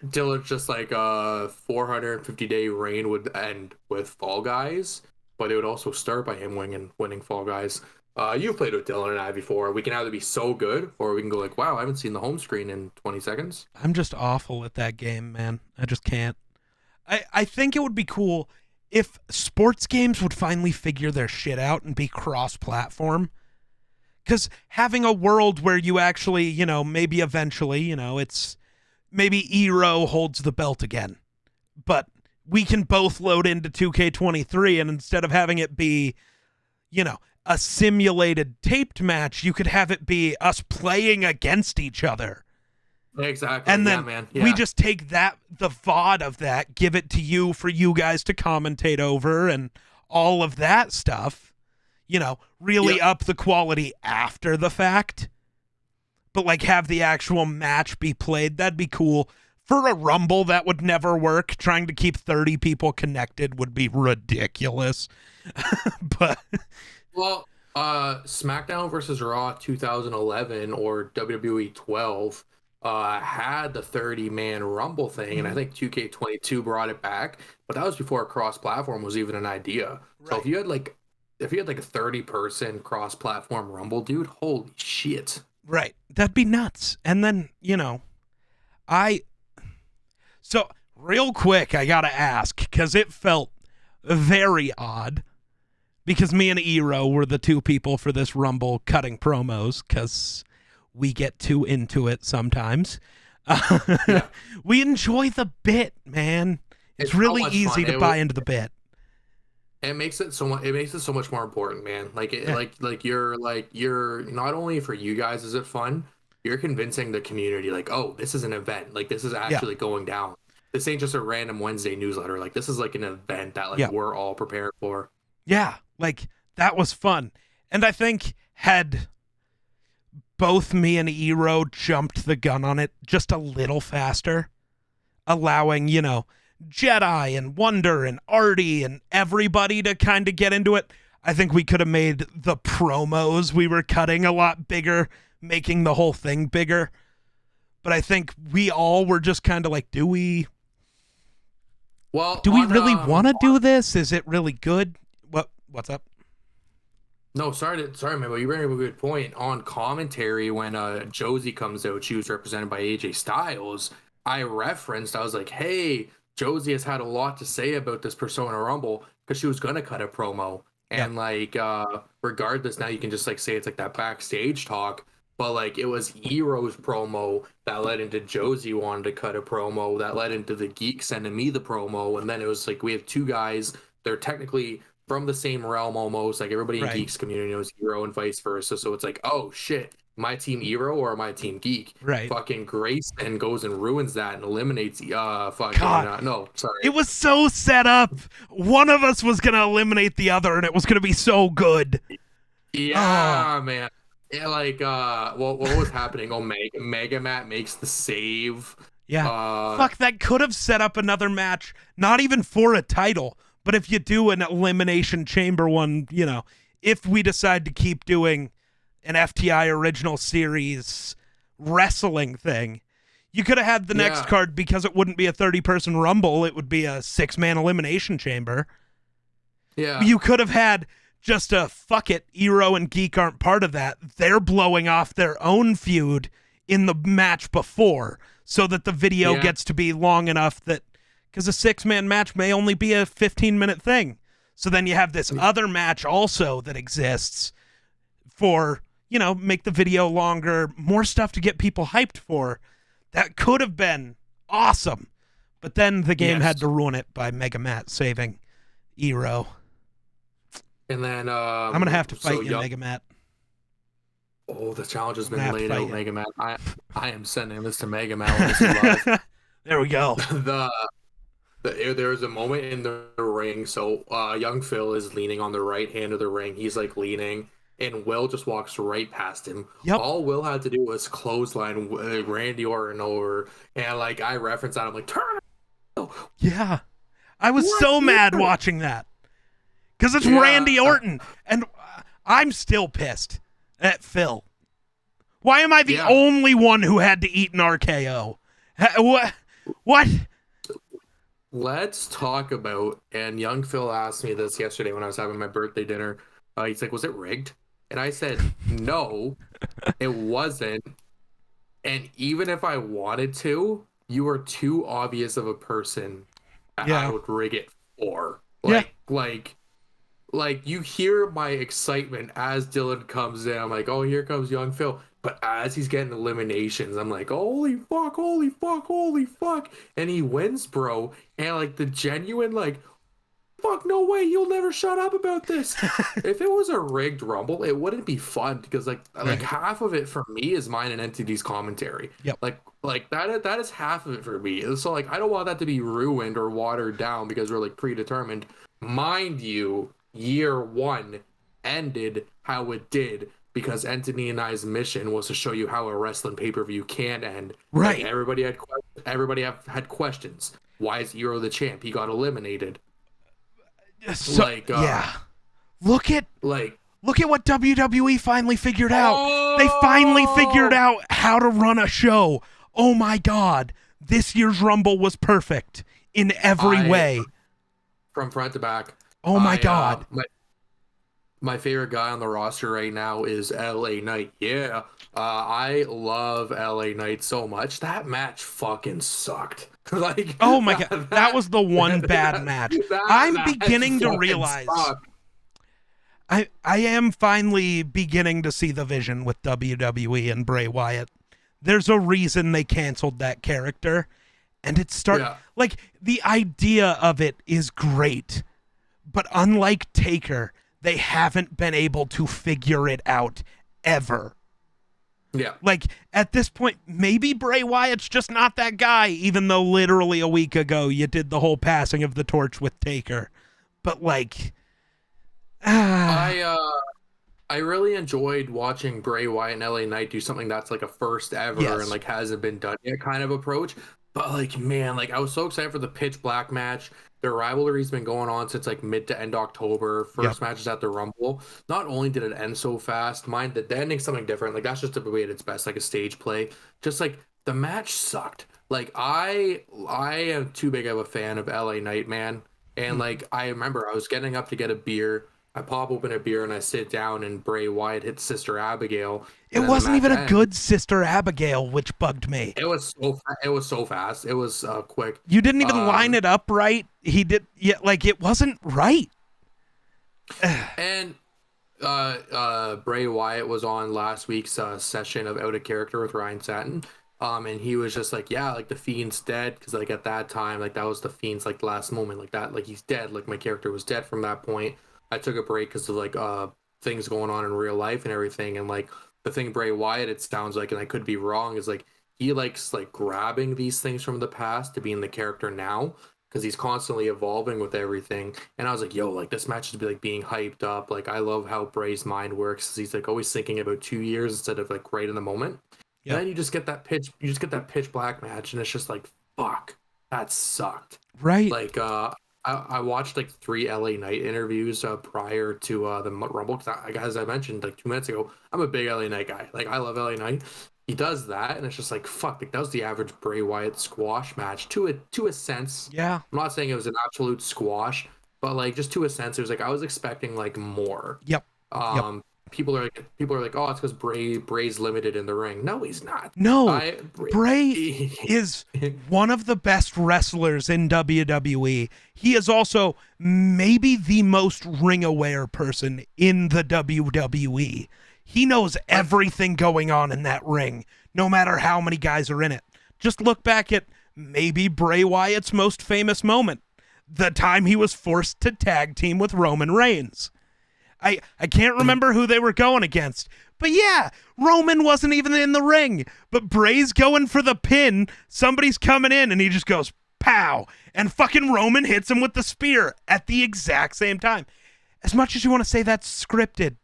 Dylan's just like a 450-day reign would end with Fall Guys, but it would also start by him winning Fall Guys. You've played with Dylan and I before. We can either be so good, or we can go like, wow, I haven't seen the home screen in 20 seconds. I'm just awful at that game, man. I just can't. I think it would be cool if sports games would finally figure their shit out and be cross-platform. Because having a world where you actually, maybe eventually, it's maybe Eero holds the belt again. But we can both load into 2K23, and instead of having it be, a simulated taped match, you could have it be us playing against each other. Exactly. And then we just take the VOD of that, give it to you for you guys to commentate over and all of that stuff, really up the quality after the fact. But like have the actual match be played. That'd be cool. For a Rumble, that would never work. Trying to keep 30 people connected would be ridiculous. But well, SmackDown versus Raw 2011 or WWE 12 had the 30-man Rumble thing, and I think 2K22 brought it back, but that was before cross-platform was even an idea. Right. So if you had like a 30-person cross-platform Rumble, dude, holy shit. Right. That'd be nuts. And then, so real quick, I gotta ask, because it felt very odd. Because me and Ero were the two people for this Rumble cutting promos, because we get too into it sometimes. Yeah. We enjoy the bit, man. It's so really much easy fun. to buy into the bit. It makes it so much. It makes it so much more important, man. Like you're not only for you guys is it fun. You're convincing the community, like, oh, this is an event. Like this is Yeah. actually going down. This ain't just a random Wednesday newsletter. Like this is like an event that like Yeah. we're all prepared for. Yeah, like that was fun. And I think had both me and Ero jumped the gun on it just a little faster, allowing, Jedi and Wonder and Artie and everybody to kind of get into it, I think we could have made the promos we were cutting a lot bigger, making the whole thing bigger. But I think we all were just kind of like, do we really want to do this? Is it really good? What's up? No, sorry, man, but you bring up a good point. On commentary, when Josie comes out, she was represented by AJ Styles. I was like, hey, Josie has had a lot to say about this Persona Rumble because she was gonna cut a promo. And regardless, now you can just like say it's like that backstage talk. But like it was Ero's promo that led into Josie wanting to cut a promo that led into the Geek sending me the promo, and then it was like we have two guys. They're technically from the same realm almost. Like everybody in Geek's community knows Ero and vice versa. So it's like, oh shit, my team Ero or my team Geek? Right. Fucking Grace then goes and ruins that and eliminates no, sorry. It was so set up. One of us was gonna eliminate the other, and it was gonna be so good. Yeah, man. Yeah, like what was happening? Oh, Mega Matt makes the save. Yeah. Fuck, that could have set up another match, not even for a title, but if you do an Elimination Chamber one, if we decide to keep doing an FTI original series wrestling thing, you could have had the next card, because it wouldn't be a 30-person Rumble, it would be a 6-man Elimination Chamber. Yeah. You could have had just a fuck it, Ero and Geek aren't part of that. They're blowing off their own feud in the match before, so that the video gets to be long enough that, because a 6-man match may only be a 15-minute thing. So then you have this other match also that exists for, make the video longer, more stuff to get people hyped for. That could have been awesome. But then the game had to ruin it by Mega Matt saving Ero. And then I'm going to have to fight you, Mega Matt. Oh, the challenge has been laid out, Mega Matt. I am sending this to Mega Matt when this is live. There we go. There was a moment in the ring. So young Phil is leaning on the right hand of the ring. He's like leaning, and Will just walks right past him. Yep. All Will had to do was clothesline Randy Orton over, and like I referenced that. I'm like, turn. Yeah, I was so mad watching that because it's Randy Orton, and I'm still pissed at Phil. Why am I the only one who had to eat an RKO? What? Let's talk about, and young Phil asked me this yesterday when I was having my birthday dinner. He's like, was it rigged? And I said, no, it wasn't. And even if I wanted to, you are too obvious of a person that I would rig it for. Like you hear my excitement as Dylan comes in. I'm like, oh, here comes young Phil. But as he's getting eliminations, I'm like, holy fuck, holy fuck, holy fuck. And he wins, bro. And like the genuine, like, fuck, no way, you'll never shut up about this. If it was a rigged Rumble, it wouldn't be fun because like half of it for me is mine and NTD's commentary. Yep. Like that is half of it for me. So like I don't want that to be ruined or watered down because we're like predetermined. Mind you, year one ended how it did because Anthony and I's mission was to show you how a wrestling pay-per-view can end. Right. Like, everybody had questions. Why is Ero the champ? He got eliminated. So, Look at what WWE finally figured out. They finally figured out how to run a show. Oh my God. This year's Rumble was perfect in every way. From front to back. Oh my God. my favorite guy on the roster right now is LA Knight. Yeah. I love LA Knight so much. That match fucking sucked. Like Oh my god, that was the one bad that, match. that I'm match beginning to fucking realize sucked. I am finally beginning to see the vision with WWE and Bray Wyatt. There's a reason they canceled that character, and Yeah. like the idea of it is great, but unlike Taker, they haven't been able to figure it out ever. Yeah. Like at this point, maybe Bray Wyatt's just not that guy, even though literally a week ago you did the whole passing of the torch with Taker. But like, I I really enjoyed watching Bray Wyatt and LA Knight do something that's like a first ever and yes, like hasn't been done yet kind of approach. But like, man, like I was so excited for the Pitch Black match. Their rivalry's been going on since like mid to end October. yep, First match is at the Rumble. Not only did it end so fast, mind that the ending's something different. Like that's just the way at its best, like a stage play. Just like the match sucked. Like I am too big of a fan of LA Knight, man. And like I remember I was getting up to get a beer. I pop open a beer and I sit down and Bray Wyatt hits Sister Abigail it and then the wasn't match even a ends. good Sister Abigail, which bugged me. It was so fast. It was quick. You didn't even line Um it up right. He did, yeah, like it wasn't right. and Bray Wyatt was on last week's session of Out of Character with Ryan Satin. And he was just like, yeah, like the Fiend's dead because like at that time, like that was the Fiend's like last moment, like that, like he's dead. Like my character was dead from that point. I took a break because of like things going on in real life and everything. And like the thing Bray Wyatt, it sounds like, and I could be wrong, is like he likes like grabbing these things from the past to be in the character now because he's constantly evolving with everything. And I was like, yo, like this match is like being hyped up. Like I love how Bray's mind works. He's like always thinking about 2 years instead of like right in the moment. And Yep. then you just get that pitch black match, and it's just like, fuck, that sucked. Right. Like, I watched like three LA Knight interviews prior to the Rumble because, as I mentioned like 2 minutes ago, I'm a big LA Knight guy. Like, I love LA Knight. He does that, and it's just like, fuck, like that was the average Bray Wyatt squash match to a sense. Yeah. I'm not saying it was an absolute squash, but like just to a sense, it was like I was expecting like more. Yep. Yep. People are like, oh, it's because Bray's limited in the ring. No, he's not. No, I Bray is one of the best wrestlers in WWE. He is also maybe the most ring aware person in the WWE. He knows everything going on in that ring, no matter how many guys are in it. Just look back at maybe Bray Wyatt's most famous moment, the time he was forced to tag team with Roman Reigns. I can't remember who they were going against. But yeah, Roman wasn't even in the ring. But Bray's going for the pin. Somebody's coming in and he just goes, pow. And fucking Roman hits him with the spear at the exact same time. As much as you want to say that's scripted,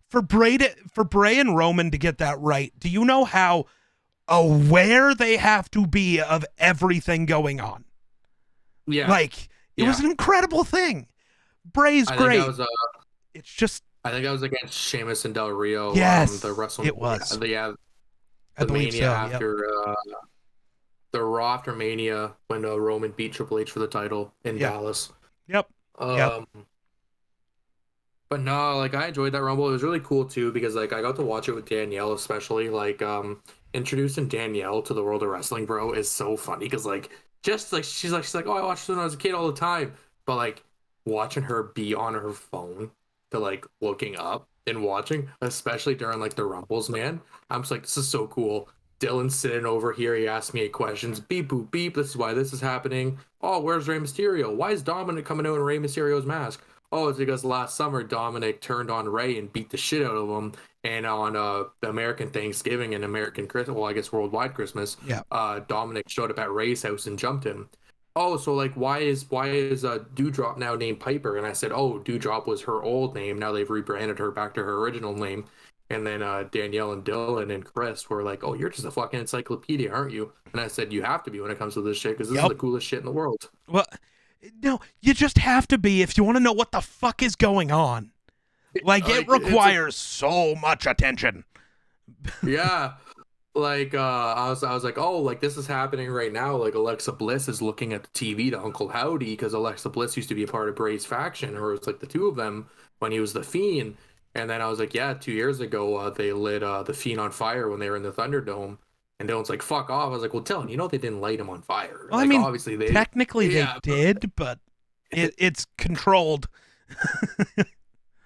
for Bray and Roman to get that right, do you know how aware they have to be of everything going on? yeah, Like, it was an incredible thing. Bray's I think great. that was It's just, I think that was against Sheamus and Del Rio. yes, The WrestleMania. it was. I The believe Mania so. after the Raw after Mania when Roman beat Triple H for the title in Yep. Dallas. Yep. Yep. But no, like I enjoyed that Rumble. It was really cool too because like I got to watch it with Danielle, especially like introducing Danielle to the world of wrestling, bro, is so funny because like just like she's like, oh, I watched it when I was a kid all the time, but like watching her be on her phone to like looking up and watching, especially during like the Rumbles, man, I'm just like, this is so cool. Dylan's sitting over here. He asked me questions. Beep, boop, beep. This is why this is happening. Oh, where's Rey Mysterio? Why is Dominic coming out in Rey Mysterio's mask? Oh, it's because last summer Dominic turned on Rey and beat the shit out of him. And on the American Thanksgiving and American Christmas, well, I guess worldwide Christmas, Yeah. Dominic showed up at Rey's house and jumped him. Oh, so like why is Dewdrop now named Piper? And I said, oh, Dewdrop was her old name. Now they've rebranded her back to her original name. And then Danielle and Dylan and Chris were like, oh, you're just a fucking encyclopedia, aren't you? And I said, you have to be when it comes to this shit because this is the coolest shit in the world. Well, no, you just have to be if you want to know what the fuck is going on. Like, it requires so much attention. Yeah. Like I was like, oh, like this is happening right now. Like Alexa Bliss is looking at the TV to Uncle Howdy because Alexa Bliss used to be a part of Bray's faction, or it's like the two of them when he was the Fiend. And then I was like, yeah, 2 years ago, they lit the Fiend on fire when they were in the Thunderdome. And Dylan's like, fuck off. I was like, well, Dylan, they didn't light him on fire. Well, I Like, mean, obviously they, technically they yeah. did, but it's controlled.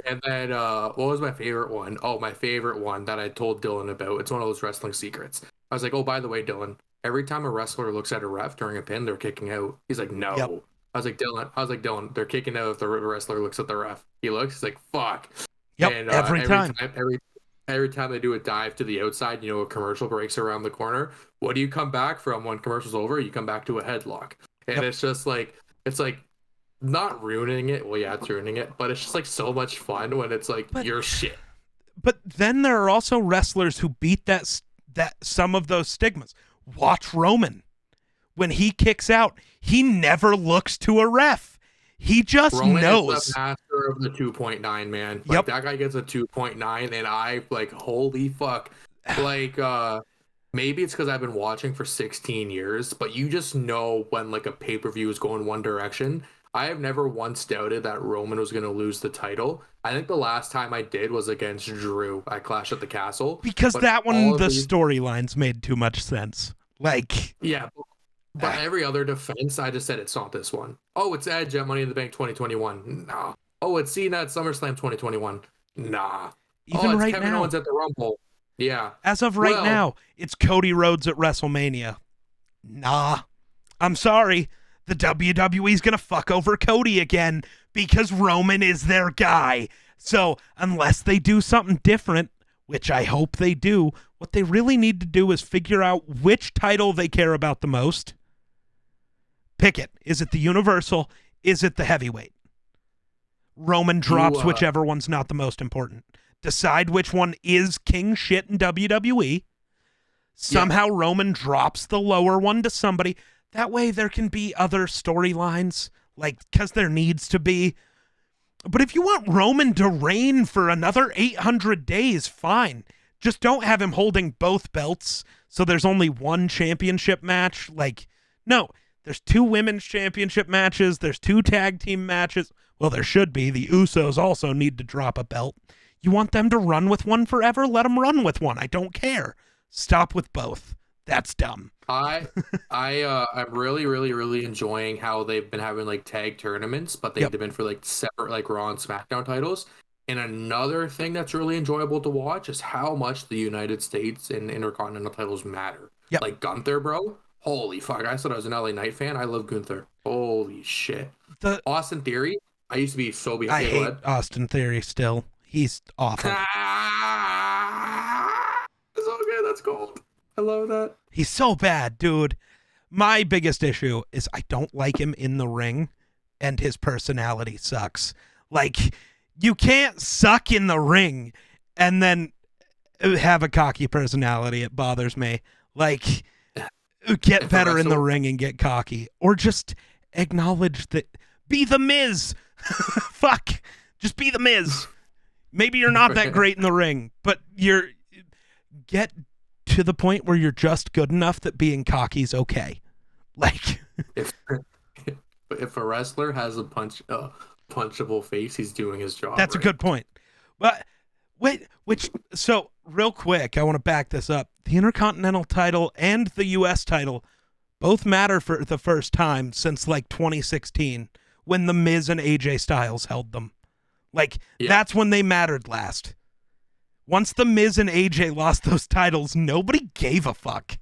And then, what was my favorite one? Oh, my favorite one that I told Dylan about. It's one of those wrestling secrets. I was like, oh, by the way, Dylan, every time a wrestler looks at a ref during a pin, they're kicking out. He's like, no. Yep. I was like, Dylan, they're kicking out if the wrestler looks at the ref. He looks, he's like, fuck. Yep, And every time. Every time they do a dive to the outside, a commercial breaks around the corner. What do you come back from when commercial's over? You come back to a headlock. And Yep. it's just like, it's like not ruining it. Well, yeah, it's ruining it, but it's just like so much fun when it's like your shit. But then there are also wrestlers who beat that some of those stigmas. Watch Roman. When he kicks out, he never looks to a ref. He just Roman knows. is the master of the 2.9, man. Like, Yep. that guy gets a 2.9, and I like, holy fuck. Like, maybe it's because I've been watching for 16 years, but you just know when like a pay-per-view is going one direction. I have never once doubted that Roman was going to lose the title. I think the last time I did was against Drew at Clash at the Castle. Because But that one, all of the these- storylines made too much sense. Like, Yeah, but every other defense, I just said it's not this one. Oh, it's Edge at Money in the Bank 2021. Nah. Oh, it's Cena at SummerSlam 2021. Nah. even it's right Kevin now, Owens at the Rumble. Yeah. as of right Well- now, it's Cody Rhodes at WrestleMania. Nah. I'm sorry. The WWE's going to fuck over Cody again because Roman is their guy. So, unless they do something different, which I hope they do, what they really need to do is figure out which title they care about the most. Pick it. Is it the Universal? Is it the Heavyweight? Roman drops whichever one's not the most important. Decide which one is king shit in WWE. Somehow Roman drops the lower one to somebody. That way there can be other storylines, like, because there needs to be. But if you want Roman to reign for another 800 days, fine. Just don't have him holding both belts, so there's only one championship match. Like, no, there's 2 women's championship matches. There's 2 tag team matches. Well, there should be. The Usos also need to drop a belt. You want them to run with one forever? Let them run with one. I don't care. Stop with both. That's dumb. I'm really, really, really enjoying how they've been having like tag tournaments, but they've been for like separate like Raw and SmackDown titles. And another thing that's really enjoyable to watch is how much the United States and Intercontinental titles matter. Yep. Like Gunther, bro. Holy fuck. I said I was an LA Knight fan. I love Gunther. Holy shit. The Austin Theory. I used to be so behind. I hate Austin Theory still. He's awful. It's so good. That's gold. I love that. He's so bad, dude. My biggest issue is I don't like him in the ring, and his personality sucks. Like, you can't suck in the ring and then have a cocky personality. It bothers me. Like, get better in the ring and get cocky. Or just acknowledge that. Be the Miz. Fuck. Just be the Miz. Maybe you're not that great in the ring, but get to the point where you're just good enough that being cocky is okay. Like, if a wrestler has a punchable face, he's doing his job. That's right. A good point. But wait, so real quick, I want to back this up. The Intercontinental title and the US title both matter for the first time since like 2016 when The Miz and AJ Styles held them. Like, that's when they mattered last. Once The Miz and AJ lost those titles, nobody gave a fuck.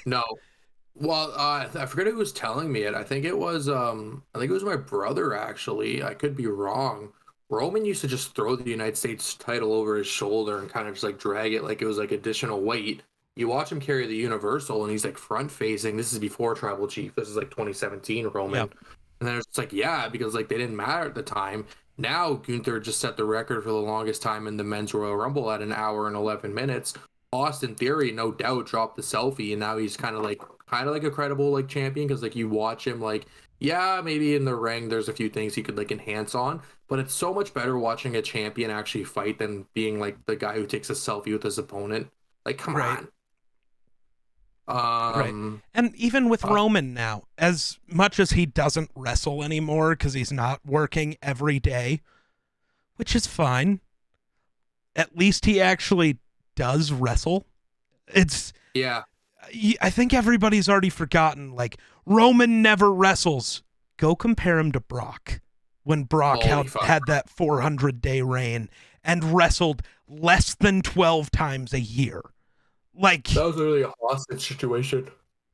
No. Well, I forget who was telling me it. I think it was my brother, actually. I could be wrong. Roman used to just throw the United States title over his shoulder and kind of just like drag it like it was like additional weight. You watch him carry the Universal and he's like front facing. This is before Tribal Chief. This is like 2017 Roman. Yep. And then it's like, because like they didn't matter at the time. Now Gunther just set the record for the longest time in the men's Royal Rumble at 1 hour and 11 minutes. Austin Theory, no doubt, dropped the selfie, and now he's kind of like a credible like champion because like you watch him like, maybe in the ring there's a few things he could like enhance on, but it's so much better watching a champion actually fight than being like the guy who takes a selfie with his opponent. Like, come on. Right. And even with Roman now, as much as he doesn't wrestle anymore because he's not working every day, which is fine. at least he actually does wrestle. It's Yeah. I think everybody's already forgotten, like, Roman never wrestles. Go compare him to Brock when Brock Holy fuck. had that 400-day reign and wrestled less than 12 times a year. Like, That was literally a hostage situation.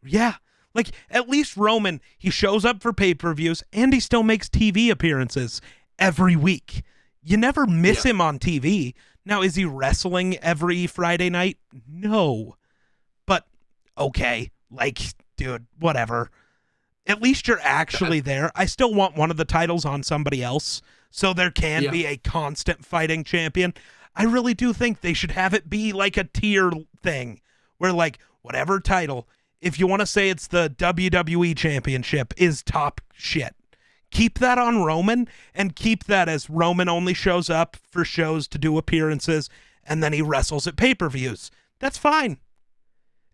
yeah, like, at least Roman, he shows up for pay-per-views and he still makes TV appearances every week. You never miss him on TV. Now, is he wrestling every Friday night? No. But, okay, like, dude, whatever. At least you're actually there. I still want one of the titles on somebody else so there can be a constant fighting champion. I really do think they should have it be like a tier thing where, like, whatever title, if you want to say it's the WWE Championship, is top shit. Keep that on Roman and keep that as Roman only shows up for shows to do appearances and then he wrestles at pay-per-views. That's fine.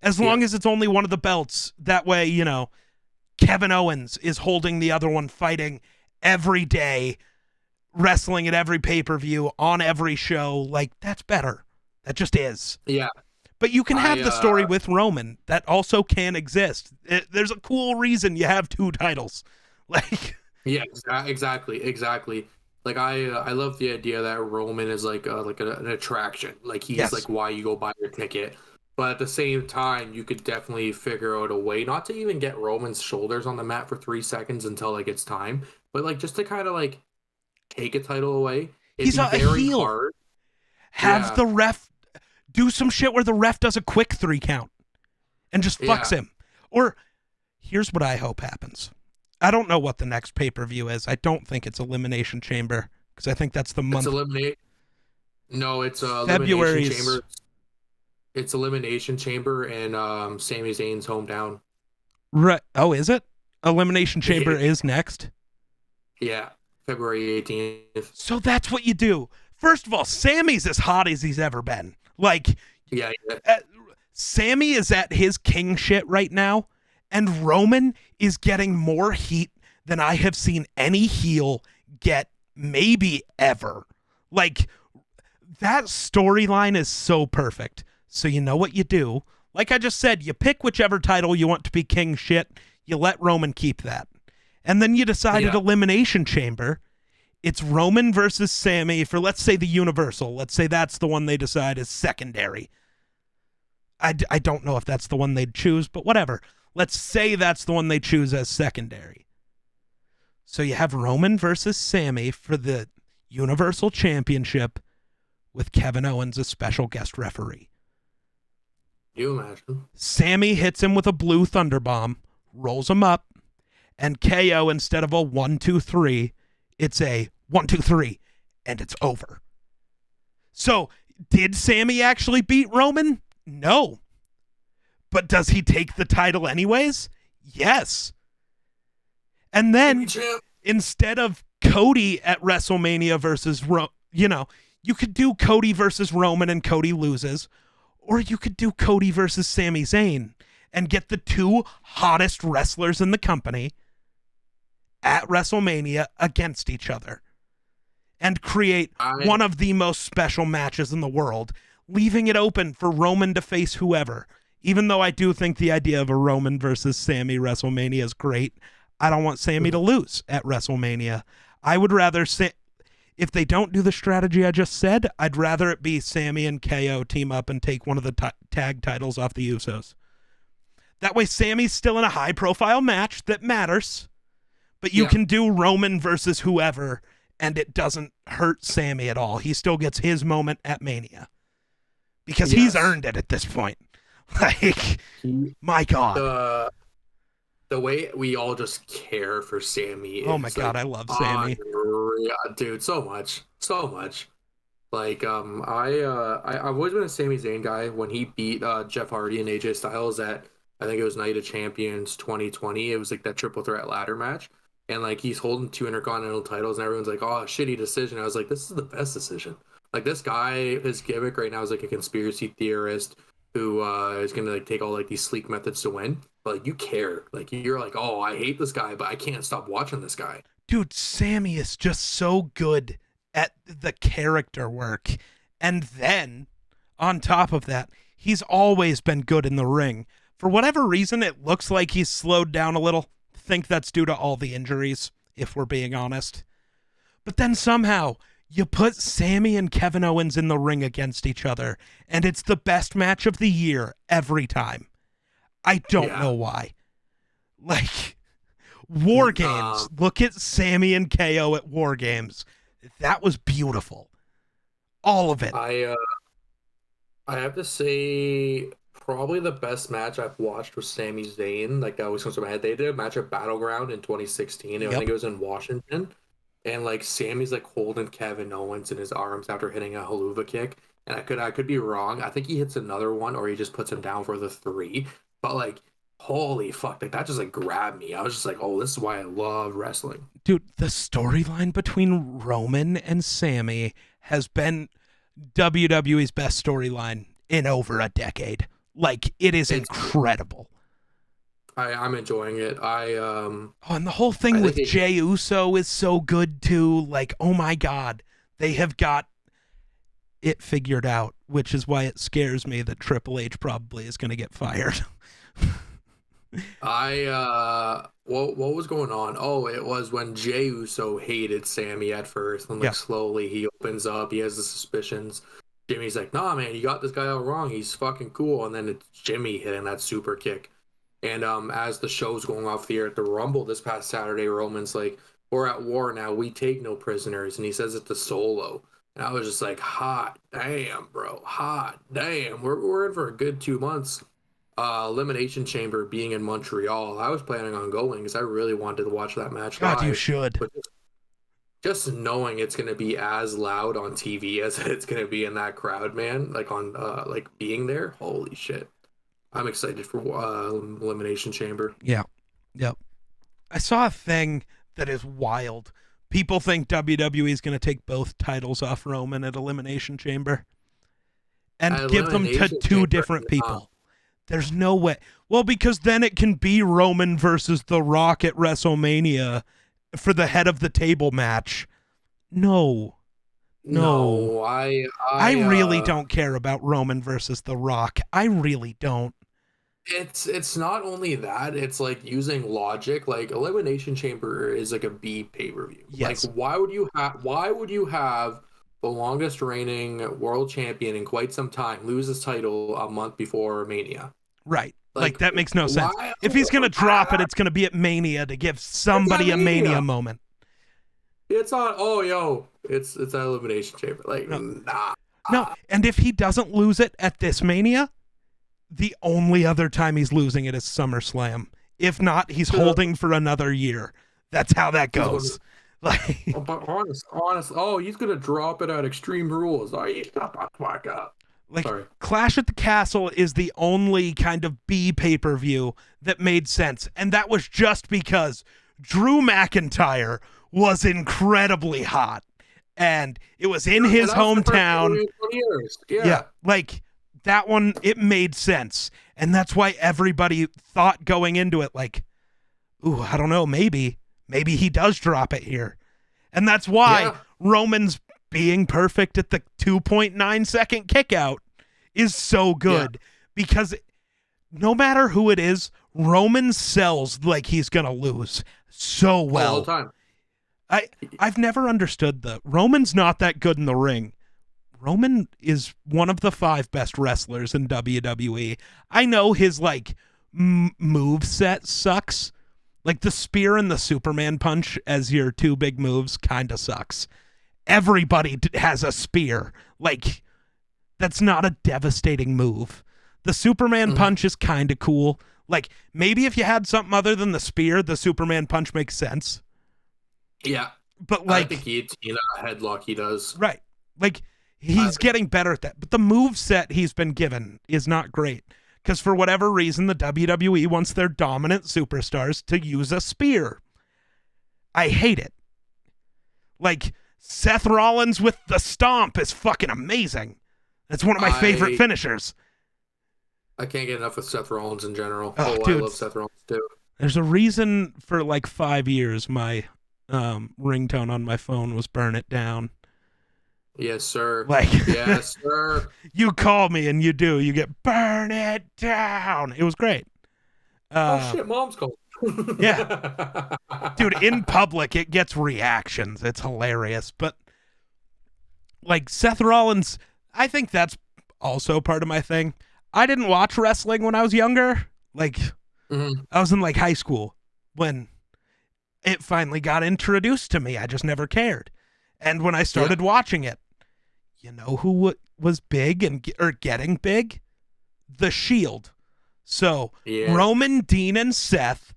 As long as it's only one of the belts. That way, you know, Kevin Owens is holding the other one, fighting every day, wrestling at every pay-per-view, on every show. Like, that's better. That just is. Yeah. But you can have the story with Roman. That also can exist. There's a cool reason you have two titles. Like, yeah, exactly. Like, I love the idea that Roman is like an attraction. Like, he's like why you go buy your ticket. But at the same time, you could definitely figure out a way not to even get Roman's shoulders on the mat for 3 seconds until like it's time, but like just to kind of like take a title away. He's a heel. Hard. Have the ref do some shit where the ref does a quick 3 count and just fucks him. Or here's what I hope happens. I don't know what the next pay-per-view is. I don't think it's Elimination Chamber because I think that's the month. No, it's February. Elimination Chamber. It's Elimination Chamber in Sami Zayn's hometown. Right. Oh, is it? Elimination Chamber is next? Yeah, February 18th. So that's what you do. First of all, Sammy's as hot as he's ever been. Like, Sammy is at his king shit right now, and Roman is getting more heat than I have seen any heel get maybe ever. Like, that storyline is so perfect. So you know what you do? Like I just said, you pick whichever title you want to be king shit. You let Roman keep that. And then you decide at Elimination Chamber, it's Roman versus Sammy for, let's say, the Universal. Let's say that's the one they decide is secondary. I don't know if that's the one they'd choose, but whatever. Let's say that's the one they choose as secondary. So you have Roman versus Sammy for the Universal Championship with Kevin Owens as special guest referee. You imagine. Sammy hits him with a blue thunder bomb, rolls him up, and KO, instead of a 1-2-3, it's a 1-2-3, and it's over. So, did Sammy actually beat Roman? No. But does he take the title anyways? Yes. And then, instead of Cody at WrestleMania versus you could do Cody versus Roman and Cody loses, or you could do Cody versus Sami Zayn and get the two hottest wrestlers in the company at WrestleMania against each other and create one of the most special matches in the world, leaving it open for Roman to face whoever. Even though I do think the idea of a Roman versus Sammy WrestleMania is great, I don't want Sammy to lose at WrestleMania. I would rather say, if they don't do the strategy I just said, I'd rather it be Sammy and KO team up and take one of the tag titles off the Usos. That way Sammy's still in a high-profile match that matters, but you can do Roman versus whoever, and it doesn't hurt Sammy at all. He still gets his moment at Mania. Because he's earned it at this point. Like, my God. The way we all just care for Sammy. Oh my God, I love Sammy. Dude, so much. Like, I've always been a Sami Zayn guy. When he beat Jeff Hardy and AJ Styles at, I think it was Night of Champions 2020, it was like that triple threat ladder match. And like, he's holding 2 Intercontinental titles and everyone's like, oh, shitty decision. I was like, this is the best decision. Like, this guy, his gimmick right now is like a conspiracy theorist who is gonna like take all like these sleek methods to win. But like, you care. Like, you're like, oh, I hate this guy, but I can't stop watching this guy. Dude, Sammy is just so good at the character work And then, on top of that, he's always been good in the ring. For whatever reason, it looks like he's slowed down a little. Think that's due to all the injuries, if we're being honest. But then somehow, you put Sammy and Kevin Owens in the ring against each other, and it's the best match of the year every time. I don't know why. Like, War Games. Look at Sammy and KO at War Games. That was beautiful. All of it. I have to say, probably the best match I've watched was Sami Zayn. Like, that always comes to my head. They did a match at Battleground in 2016. I think it was in Washington. And like Sammy's like holding Kevin Owens in his arms after hitting a haluva kick. And I could be wrong. I think he hits another one or he just puts him down for the 3. But like, holy fuck, like that just like grabbed me. I was just like, oh, this is why I love wrestling. Dude, the storyline between Roman and Sammy has been WWE's best storyline in over a decade. Like, it's incredible. I'm enjoying it. And the whole thing with Jey Uso is so good too. Like, oh my God, they have got it figured out, which is why it scares me that Triple H probably is going to get fired. What was going on? Oh, it was when Jey Uso hated Sammy at first, and like slowly he opens up. He has the suspicions. Jimmy's like, nah, man, you got this guy all wrong. He's fucking cool. And then it's Jimmy hitting that super kick. And as the show's going off the air at the Rumble this past Saturday, Roman's like, we're at war now. We take no prisoners. And he says it to Solo. And I was just like, hot damn, bro. Hot damn. We're in for a good 2 months. Elimination Chamber being in Montreal. I was planning on going because I really wanted to watch that match live. God, you should. But just knowing it's going to be as loud on TV as it's going to be in that crowd, man, like on like being there, holy shit. I'm excited for Elimination Chamber. Yeah. Yep. I saw a thing that is wild. People think WWE is going to take both titles off Roman at Elimination Chamber and give them to two different people. There's no way. Well, because then it can be Roman versus The Rock at WrestleMania for the head of the table match. No, I really don't care about Roman versus The Rock. I really don't. It's not only that, it's like using logic. Like Elimination Chamber is like a B pay-per-view. Yes. Like why would you have the longest reigning world champion in quite some time lose his title a month before Mania? Right. Like that makes no sense. If he's going to drop it, it's going to be at Mania to give somebody a Mania moment. It's not, it's that Elimination Chamber. Like, nah. No, and if he doesn't lose it at this Mania, the only other time he's losing it is SummerSlam. If not, he's holding for another year. That's how that goes. Like, but honest. He's going to drop it at Extreme Rules. Oh, you shut the fuck up. Like, sorry. Clash at the Castle is the only kind of B pay-per-view that made sense. And that was just because Drew McIntyre was incredibly hot. And it was in his hometown. Yeah, like that one, it made sense. And that's why everybody thought going into it, like, ooh, I don't know, maybe he does drop it here. And that's why Roman's being perfect at the 2.9 second kick out is so good because no matter who it is, Roman sells like he's going to lose so well. All the time. I've never understood Roman's not that good in the ring. Roman is one of the 5 best wrestlers in WWE. I know his like move set sucks. Like the spear and the Superman punch as your 2 big moves kind of sucks. Everybody has a spear. Like, that's not a devastating move. The Superman punch is kind of cool. Like, maybe if you had something other than the spear, the Superman punch makes sense. Yeah. But like, I think a headlock he does. Right. Like, he's getting better at that. But the move set he's been given is not great. Because for whatever reason, the WWE wants their dominant superstars to use a spear. I hate it. Like, Seth Rollins with the stomp is fucking amazing. That's one of my favorite finishers. I can't get enough of Seth Rollins in general. Dude, I love Seth Rollins too. There's a reason for like 5 years my ringtone on my phone was Burn It Down. Yes, sir. Like, Yes, sir. you call me and you do. You get burn it down. It was great. Oh Uh, shit, mom's calling. yeah, dude. In public, it gets reactions. It's hilarious. But like Seth Rollins, I think that's also part of my thing. I didn't watch wrestling when I was younger. Like, Mhm. I was in like high school when it finally got introduced to me. I just never cared. And when I started watching it, you know who was big and or getting big? The Shield. So Yeah. Roman, Dean, and Seth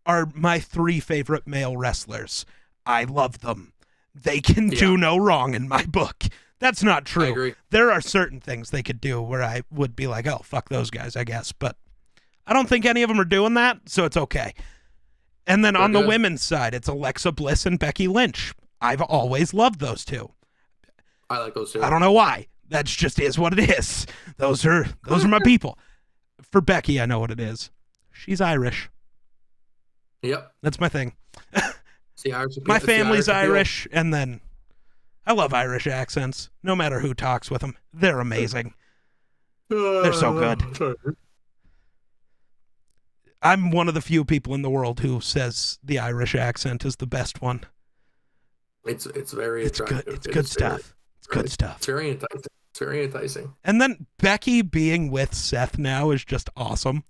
are my 3 favorite male wrestlers. I love them. They can do no wrong in my book. That's not true. I agree. There are certain things they could do where I would be like, oh, fuck those guys, I guess. But I don't think any of them are doing that, so it's okay. And then on the women's side, it's Alexa Bliss and Becky Lynch. I've always loved those two. I like those two. I don't know why. That just is what it is. Those are my people. For Becky, I know what it is. She's Irish. Yep. That's my thing. Irish, my family's Irish, and then I love Irish accents. No matter who talks with them, they're amazing. They're so good. I'm one of the few people in the world who says the Irish accent is the best one. It's very attractive. Good. It's good stuff. It's good stuff. It's very enticing. It's very enticing. And then Becky being with Seth now is just awesome.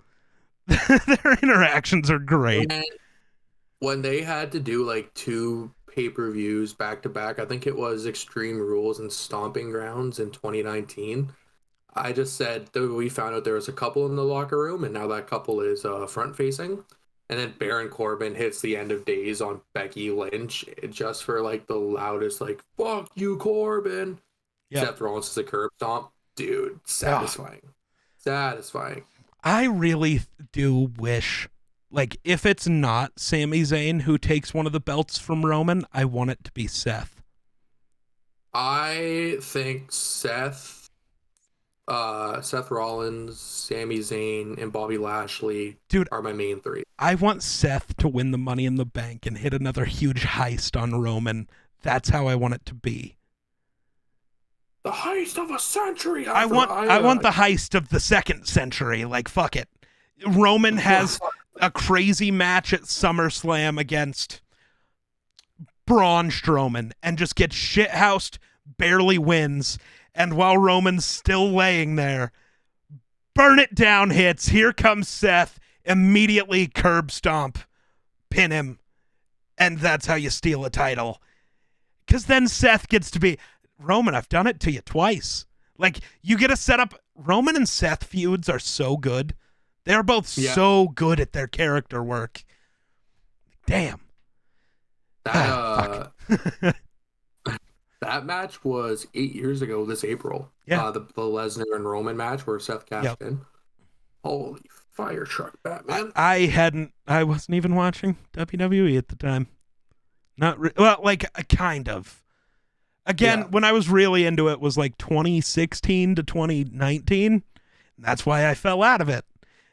Their interactions are great. And when they had to do like 2 pay-per-views back to back, I think it was Extreme Rules and Stomping Grounds in 2019. I just said that we found out there was a couple in the locker room, and now that couple is front facing. And then Baron Corbin hits the end of days on Becky Lynch just for like the loudest, like, fuck you, Corbin. Yep. Seth Rollins is a curb stomp. Dude, satisfying. Satisfying. I really do wish, like, if it's not Sami Zayn who takes one of the belts from Roman, I want it to be Seth. I think Seth Rollins, Sami Zayn, and Bobby Lashley are my main 3. I want Seth to win the Money in the Bank and hit another huge heist on Roman. That's how I want it to be. The heist of a century. I want the heist of the 2nd century. Like, fuck it. Roman has a crazy match at SummerSlam against Braun Strowman and just gets shithoused, barely wins. And while Roman's still laying there, burn it down hits. Here comes Seth. Immediately curb stomp, pin him. And that's how you steal a title. Because then Seth gets to be, Roman, I've done it to you twice. Like, you get to set up, Roman and Seth feuds are so good. They're both so good at their character work. Damn. That match was 8 years ago this April. Yeah. The Lesnar and Roman match where Seth cashed in. Holy fire truck, Batman. I wasn't even watching WWE at the time. Kind of. Again, when I was really into it was like 2016 to 2019. That's why I fell out of it.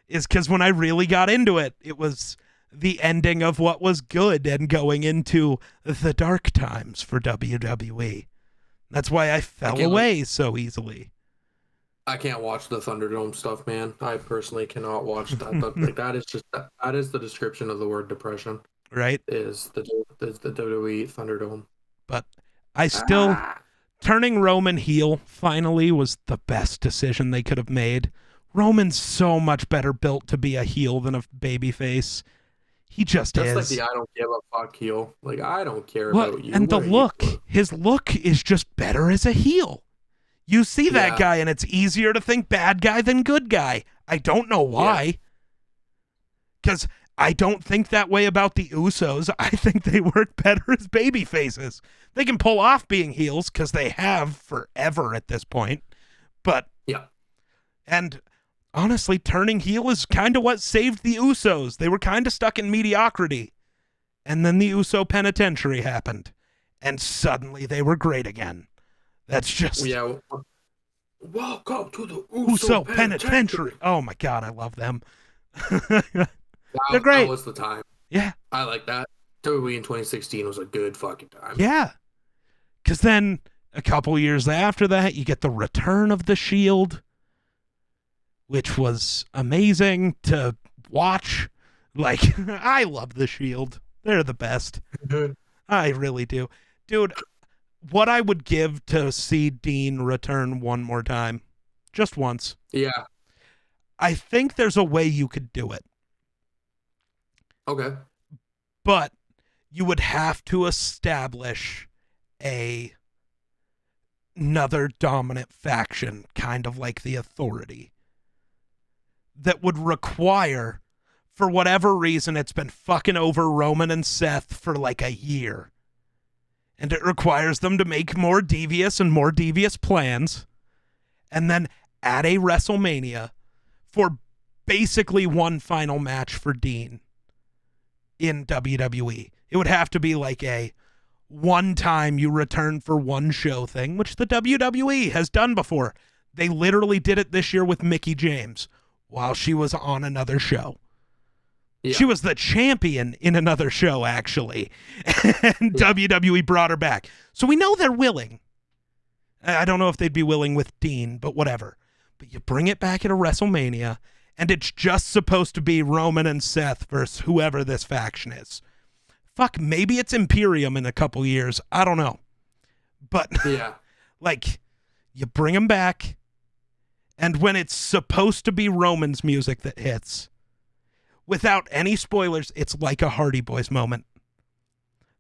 Is because when I really got into it, it was the ending of what was good and going into the dark times for WWE. That's why I fell away so easily. I can't watch the Thunderdome stuff, man. I personally cannot watch that. That is the description of the word depression. Right? Is the WWE Thunderdome. But I still turning Roman heel finally was the best decision they could have made. Roman's so much better built to be a heel than a babyface. He just is. Like the I don't give a fuck heel. Like, I don't care about you. And the look, his look is just better as a heel. You see that guy and it's easier to think bad guy than good guy. I don't know why. Because I don't think that way about the Usos. I think they work better as baby faces. They can pull off being heels because they have forever at this point. But and honestly, turning heel is kind of what saved the Usos. They were kind of stuck in mediocrity. And then the Uso Penitentiary happened. And suddenly they were great again. That's just... Welcome to the Uso Penitentiary. Oh my God, I love them. They're great. That was the time. Yeah. I like that. WWE in 2016 was a good fucking time. Yeah. Because then A couple years after that, you get the return of the Shield, which was amazing to watch. Like, I love the Shield. They're the best. I really do. Dude, what I would give to see Dean return one more time, just once. Yeah. I think there's a way you could do it, Okay. but you would have to establish another dominant faction, kind of like the Authority, that would require, for whatever reason, it's been fucking over Roman and Seth for like a year. And it requires them to make more devious and more devious plans. And then at a WrestleMania for basically one final match for Dean in WWE. It would have to be like a one time you return for one show thing, which the WWE has done before. They literally did it this year with Mickie James while she was on another show. Yeah. She was the champion in another show, actually. And WWE brought her back. So we know they're willing. I don't know if they'd be willing with Dean, but whatever. But you bring it back at a WrestleMania, and it's just supposed to be Roman and Seth versus whoever this faction is. Fuck, maybe it's Imperium in a couple years. I don't know. But, yeah, like, you bring them back, and when it's supposed to be Roman's music that hits, without any spoilers, it's like a Hardy Boys moment.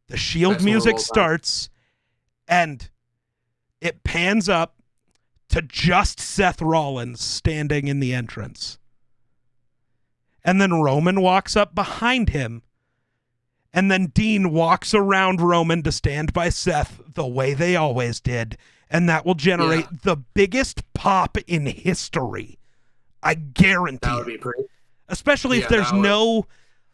The Shield Best music starts, and it pans up to just Seth Rollins standing in the entrance. And then Roman walks up behind him, and then Dean walks around Roman to stand by Seth the way they always did, and that will generate the biggest pop in history. I guarantee that would be pretty. Especially if there's no,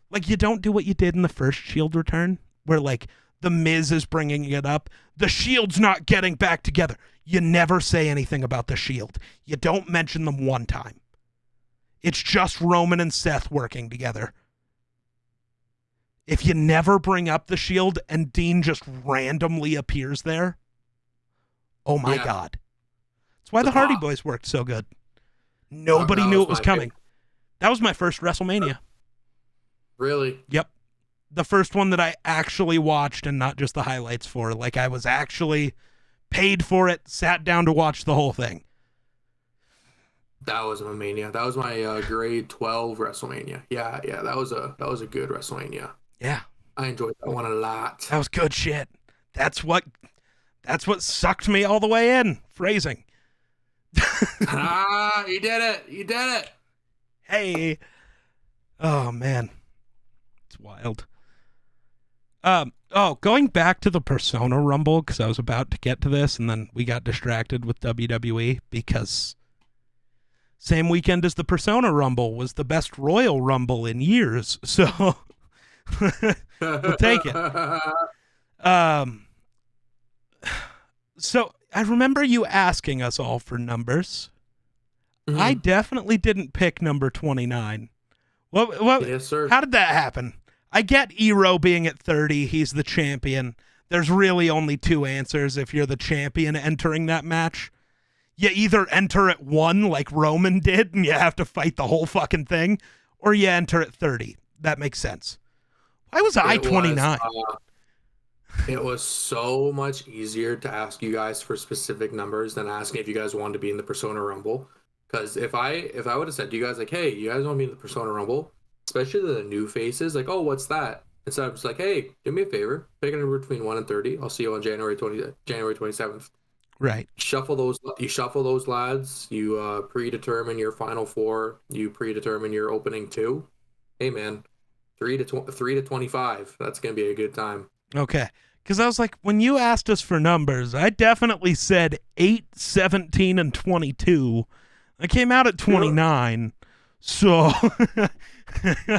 like, you don't do what you did in the first Shield return, where, like, the Miz is bringing it up. The Shield's not getting back together. You never say anything about the Shield. You don't mention them one time. It's just Roman and Seth working together. If you never bring up the Shield and Dean just randomly appears there, oh my God. That's why the Hardy Boys worked so good. Nobody knew it was coming. That was my first WrestleMania. Really? Yep. The first one that I actually watched and not just the highlights for. Like, I was actually paid for it, sat down to watch the whole thing. That was a Mania. That was my grade 12 WrestleMania. Yeah, that was a good WrestleMania. Yeah. I enjoyed that one a lot. That was good shit. That's what sucked me all the way in. Phrasing. You did it. You did it. Hey. Oh, man. It's wild. Going back to the Persona Rumble, because I was about to get to this, and then we got distracted with WWE, because same weekend as the Persona Rumble was the best Royal Rumble in years, so we'll take it. So I remember you asking us all for numbers. Mm-hmm. I definitely didn't pick number 29. What? Yes, sir. How did that happen? I get Ero being at 30. He's the champion. There's really only two answers if you're the champion entering that match. You either enter at 1 like Roman did and you have to fight the whole fucking thing, or you enter at 30. That makes sense. Why was I 29? It was so much easier to ask you guys for specific numbers than asking if you guys wanted to be in the Persona Rumble. Because if I would have said to you guys, like, hey, you guys want to be in the Persona Rumble, especially the new faces, like, oh, what's that? Instead of just like, hey, do me a favor, pick a number between 1 and 30. I'll see you on January 27th. Right. You shuffle those lads. You predetermine your final 4. You predetermine your opening 2. Hey, man, 3 to 25. That's gonna be a good time. Okay. Because I was like, when you asked us for numbers, I definitely said 8, 17, and 22. I came out at 29. So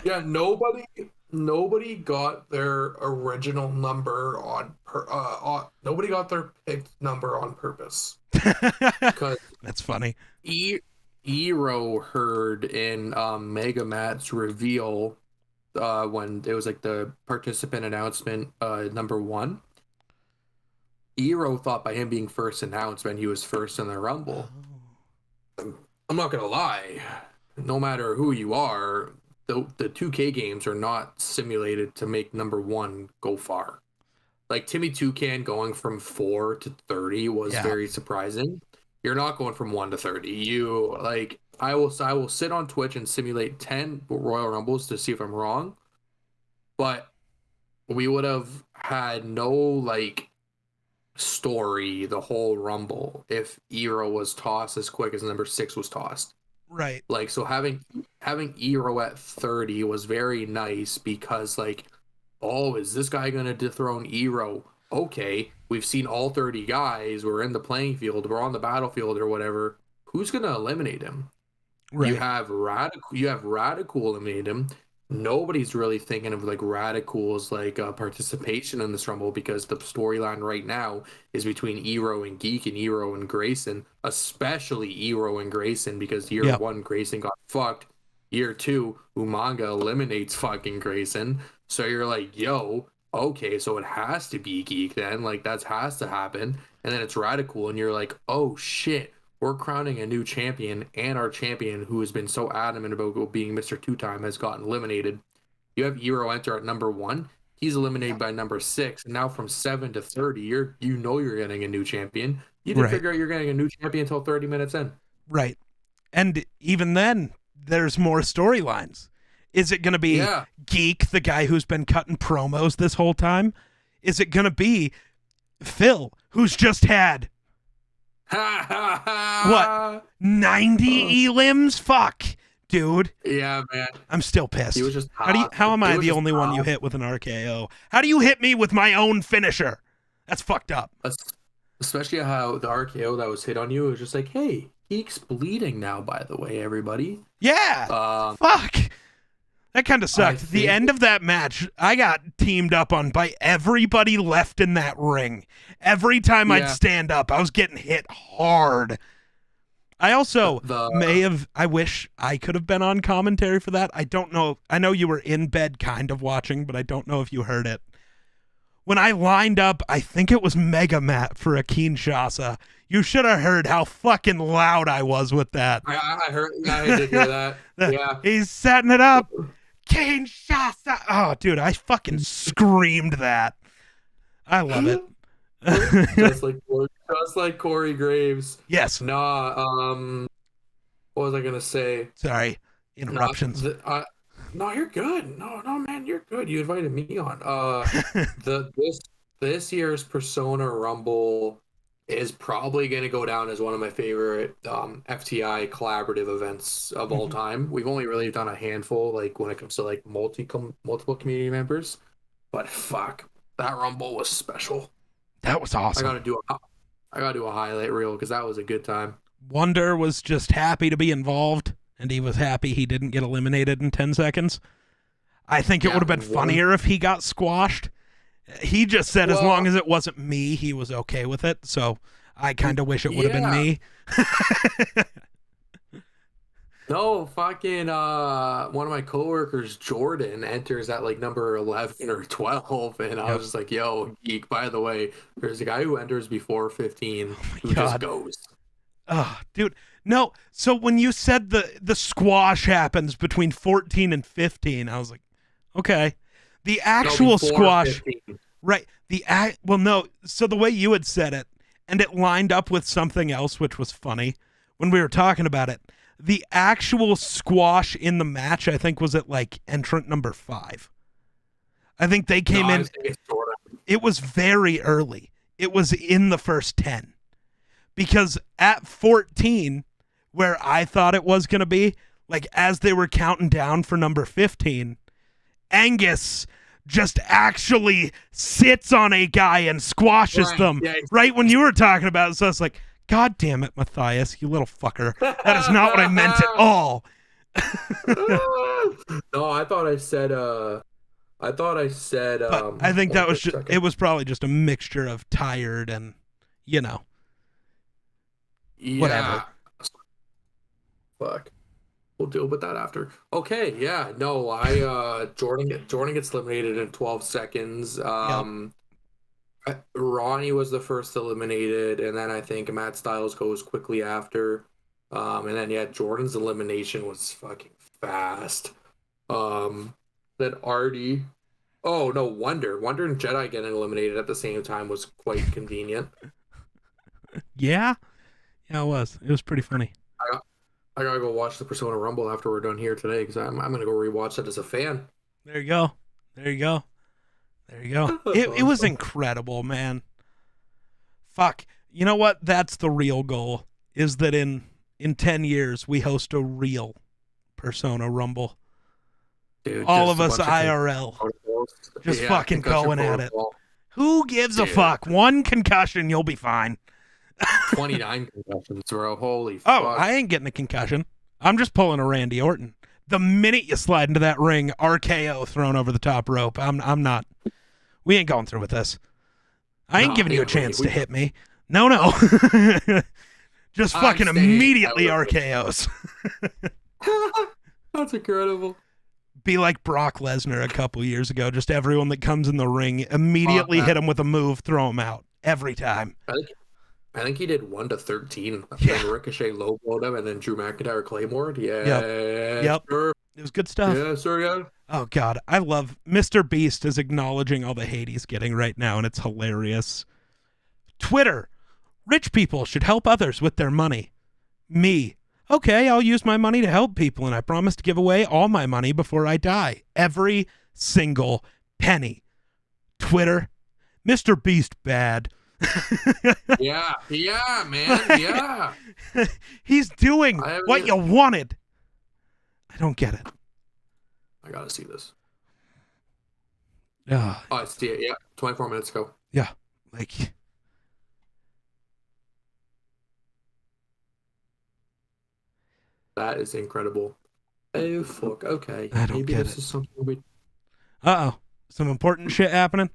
yeah, nobody got their original number on nobody got their picked number on purpose. That's funny. Ero heard in Mega Matt's reveal when it was like the participant announcement number 1. Ero thought by him being first announced meant he was first in the Rumble. I'm not gonna lie, no matter who you are, the 2K games are not simulated to make number one go far. Like Timmy Toucan going from 4 to 30 was Yeah. very surprising. You're not going from 1 to 30. You like I will sit on Twitch and simulate 10 Royal Rumbles to see if I'm wrong, but we would have had no like story the whole Rumble if Ero was tossed as quick as number 6 was tossed. Right. Like so having Ero at 30 was very nice because like, oh, is this guy gonna dethrone Ero? Okay, we've seen all 30 guys, we're in the playing field, we're on the battlefield or whatever. Who's gonna eliminate him? Right. You have Radical eliminate him. Nobody's really thinking of like Radical's like participation in this Rumble because the storyline right now is between Ero and Geek and Ero and Grayson, especially Ero and Grayson because year Yep. one Grayson got fucked. Year two, Umaga eliminates fucking Grayson. So you're like, yo, okay, so it has to be Geek then. Like that has to happen. And then it's Radical, and you're like, oh shit, we're crowning a new champion, and our champion, who has been so adamant about being Mr. Two-Time, has gotten eliminated. You have Ero enter at number 1. He's eliminated by number 6. And now from 7 to 30, you're getting a new champion. You didn't figure out you're getting a new champion until 30 minutes in. Right. And even then, there's more storylines. Is it going to be Geek, the guy who's been cutting promos this whole time? Is it going to be Phil, who's just had what, 90 elims? Fuck, dude. Yeah, man. I'm still pissed. He was just how am I the only one you hit with an RKO? How do you hit me with my own finisher? That's fucked up. Especially how the RKO that was hit on you was just like, hey, Geek's bleeding now, by the way, everybody. Yeah. Fuck. That kind of sucked. The end of that match, I got teamed up on by everybody left in that ring. Every time I'd stand up, I was getting hit hard. I also I wish I could have been on commentary for that. I don't know. I know you were in bed kind of watching, but I don't know if you heard it. When I lined up, I think it was Mega Matt for a Kinshasa. You should have heard how fucking loud I was with that. I heard. I did hear that. Yeah. He's setting it up. Kinshasa. Oh, dude, I fucking screamed that. I love it. just like Corey Graves. Yes. Nah. What was I gonna say? Sorry, interruptions. No, you're good. No, man, you're good. You invited me on. This year's Persona Rumble is probably going to go down as one of my favorite FTI collaborative events of all time. We've only really done a handful, like when it comes to like multiple community members, but fuck, that Rumble was special. That was awesome. I gotta do a highlight reel because that was a good time. Wonder was just happy to be involved, and he was happy he didn't get eliminated in 10 seconds. I think it would have been funnier if he got squashed. He just said as long as it wasn't me, he was okay with it. So I kind of wish it would have been me. No, fucking one of my coworkers, Jordan, enters at like number 11 or 12, and I was just like, yo, Geek, by the way, there's a guy who enters before 15 who just goes. Oh, dude. No, so when you said the squash happens between 14 and 15, I was like, okay. The actual squash, 15. right? So the way you had said it, and it lined up with something else, which was funny when we were talking about it. The actual squash in the match, I think, was at like entrant number 5. I think they came in. It was very early. It was in the first 10. Because at 14, where I thought it was going to be, like as they were counting down for number 15, Angus just actually sits on a guy and squashes them right when you were talking about it. So it's like, God damn it, Matthias, you little fucker. That is not what I meant at all. No, I thought I said but I think that was it was probably just a mixture of tired and, whatever. Fuck. We'll deal with that after. Okay, yeah. No, Jordan gets eliminated in 12 seconds. Ronnie was the first eliminated, and then I think Matt Styles goes quickly after. And then yeah, Jordan's elimination was fucking fast. Then Artie. Oh no, Wonder and Jedi getting eliminated at the same time was quite convenient. Yeah, yeah, it was. It was pretty funny. I gotta go watch the Persona Rumble after we're done here today because I'm gonna go rewatch that as a fan. There you go. There you go. There you go. It was incredible, man. Fuck. You know what? That's the real goal. Is that in 10 years we host a real Persona Rumble. Dude, All just of a us bunch of IRL. Just fucking concussion going at it. protocol. Who gives a Dude. fuck? One concussion, you'll be fine. 29 concussions, bro. Holy Oh, fuck. I ain't getting a concussion. I'm just pulling a Randy Orton. The minute you slide into that ring, RKO thrown over the top rope. I'm not. We ain't going through with this. I ain't giving you a chance to hit me. No. Just fucking immediately RKOs. That's incredible. Be like Brock Lesnar a couple years ago. Just everyone that comes in the ring, immediately hit him with a move, throw him out. Every time. I think he did 1-13. Yeah. Then Ricochet low blowed him, and then Drew McIntyre Claymore. Yep. Sure. It was good stuff. Yeah, sure, yeah. Oh, God. I love Mr. Beast is acknowledging all the hate he's getting right now, and it's hilarious. Twitter. Rich people should help others with their money. Me. Okay, I'll use my money to help people, and I promise to give away all my money before I die. Every single penny. Twitter. Mr. Beast bad. Yeah, man, yeah. He's doing what you wanted. I don't get it. I gotta see this. Oh, I see it. Yeah, 24 minutes ago. yeah, like That is incredible. Oh fuck. Okay. I don't Maybe get this it. is something we. some important shit happening.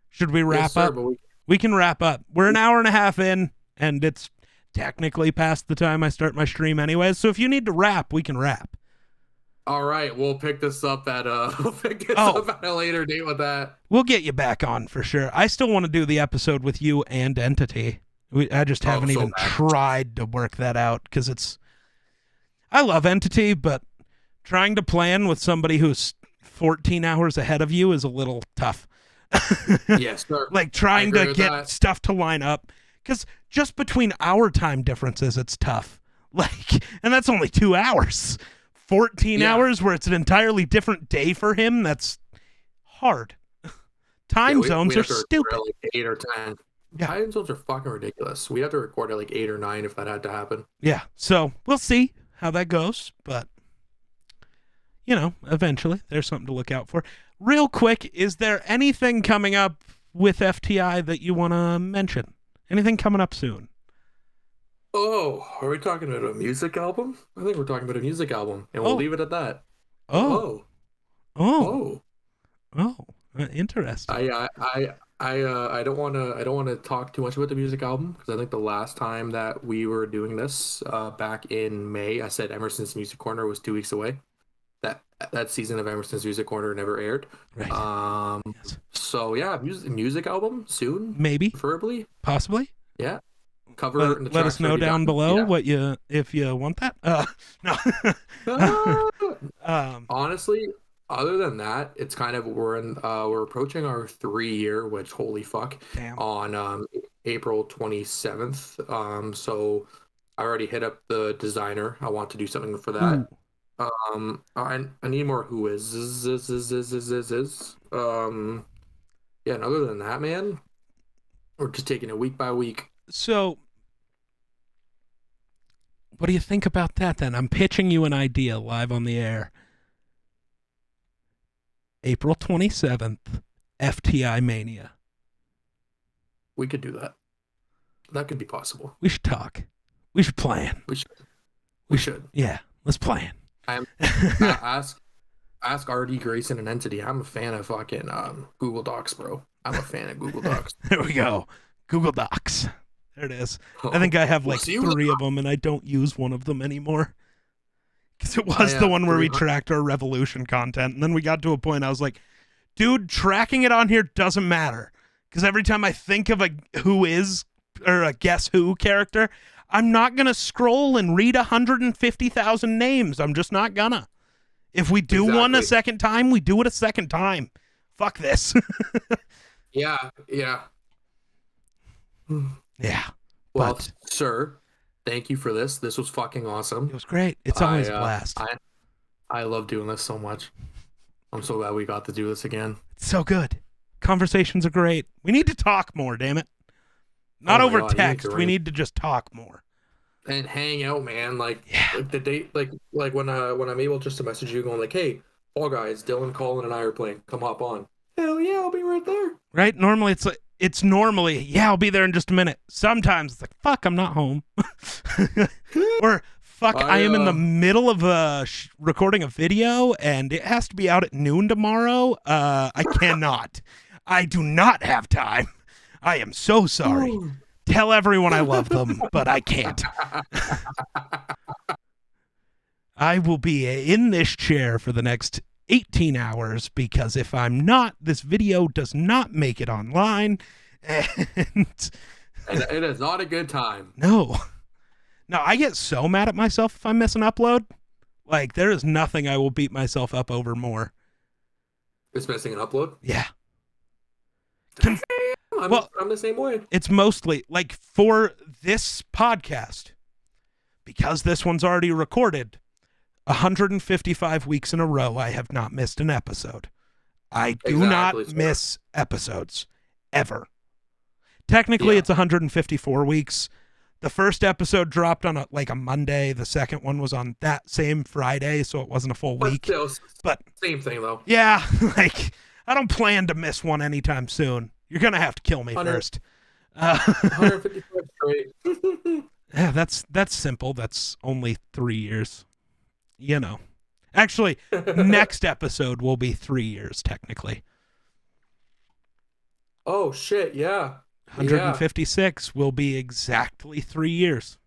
Should we wrap Yes, sir, up? but We can wrap up. We're an hour and a half in, and it's technically past the time I start my stream anyways. So if you need to wrap, we can wrap. All right, we'll pick this up at a later date with that. We'll get you back on for sure. I still want to do the episode with you and Entity. I just haven't so even bad. tried to work that out because it's. I love Entity, but trying to plan with somebody who's 14 hours ahead of you is a little tough. Yes, sir. Like trying agree to with get that. stuff to line up because just between our time differences, it's tough. Like, and that's only 2 hours. 14 Yeah. hours where it's an entirely different day for him. That's hard. Time zones are have to record stupid. at like 8 or 10. Yeah. Time zones are fucking ridiculous. We have to record at like 8 or 9 if that had to happen. Yeah. So we'll see how that goes, but eventually there's something to look out for. Real quick, is there anything coming up with FTI that you want to mention? Anything coming up soon? Oh, are we talking about a music album? I think we're talking about a music album, and we'll Oh. leave it at that. Oh. Interesting. I don't want to talk too much about the music album because I think the last time that we were doing this back in May, I said Emerson's Music Corner was 2 weeks away. That season of Emerson's Music Corner never aired. Right. Yes. So yeah, music album soon, Maybe. preferably. Possibly. Yeah. Cover. and the Let us tracks know already down done. below Yeah. if you want that. No. Honestly, other than that, it's kind of we're approaching our 3-year, which holy fuck, Damn. on April 27th. So I already hit up the designer. I want to do something for that. Ooh. I need more who is. Yeah, and other than that, man, we're just taking it week by week. So, what do you think about that then? I'm pitching you an idea live on the air. April 27th, FTI Mania. We could do that. That could be possible. We should talk. We should plan. We should. Yeah, let's plan. Ask RD Grayson and Entity. I'm a fan of fucking Google Docs, bro. I'm a fan of Google Docs. There we go. Google Docs. There it is. I think I have like 3 of them, and I don't use one of them anymore. Because it was the one where we tracked our Revolution content, and then we got to a point I was like, dude, tracking it on here doesn't matter. Because every time I think of a Who Is or a Guess Who character, I'm not going to scroll and read 150,000 names. I'm just not gonna. If we do one a second time, we do it a second time. Fuck this. Yeah. Yeah. Well, sir, thank you for this. This was fucking awesome. It was great. It's always a blast. I love doing this so much. I'm so glad we got to do this again. It's so good. Conversations are great. We need to talk more, damn it. Not over text. We need to just talk more. And hang out, man. Like the date, like when I'm able just to message you, going like, "Hey, Fall Guys, Dylan, Colin, and I are playing. Come hop on." Hell yeah, I'll be right there. Right? Normally, it's normally, yeah, I'll be there in just a minute. Sometimes it's like, fuck, I'm not home. Or fuck, I am in the middle of recording a video and it has to be out at noon tomorrow. I cannot. I do not have time. I am so sorry. Ooh. Tell everyone I love them, but I can't. I will be in this chair for the next 18 hours because if I'm not, this video does not make it online. And it is not a good time. No, I get so mad at myself if I miss an upload. Like, there is nothing I will beat myself up over more. It's missing an upload? Yeah. I'm the same way. It's mostly like for this podcast, because this one's already recorded, 155 weeks in a row, I have not missed an episode. I do not miss episodes ever. Technically, it's 154 weeks. The first episode dropped on a Monday. The second one was on that same Friday, so it wasn't a full week. But same thing, though. Yeah, I don't plan to miss one anytime soon. You're going to have to kill me first. 155 straight. Yeah, that's simple. That's only 3 years. You know. Actually, next episode will be 3 years, technically. Oh, shit, yeah. 156 will be exactly 3 years.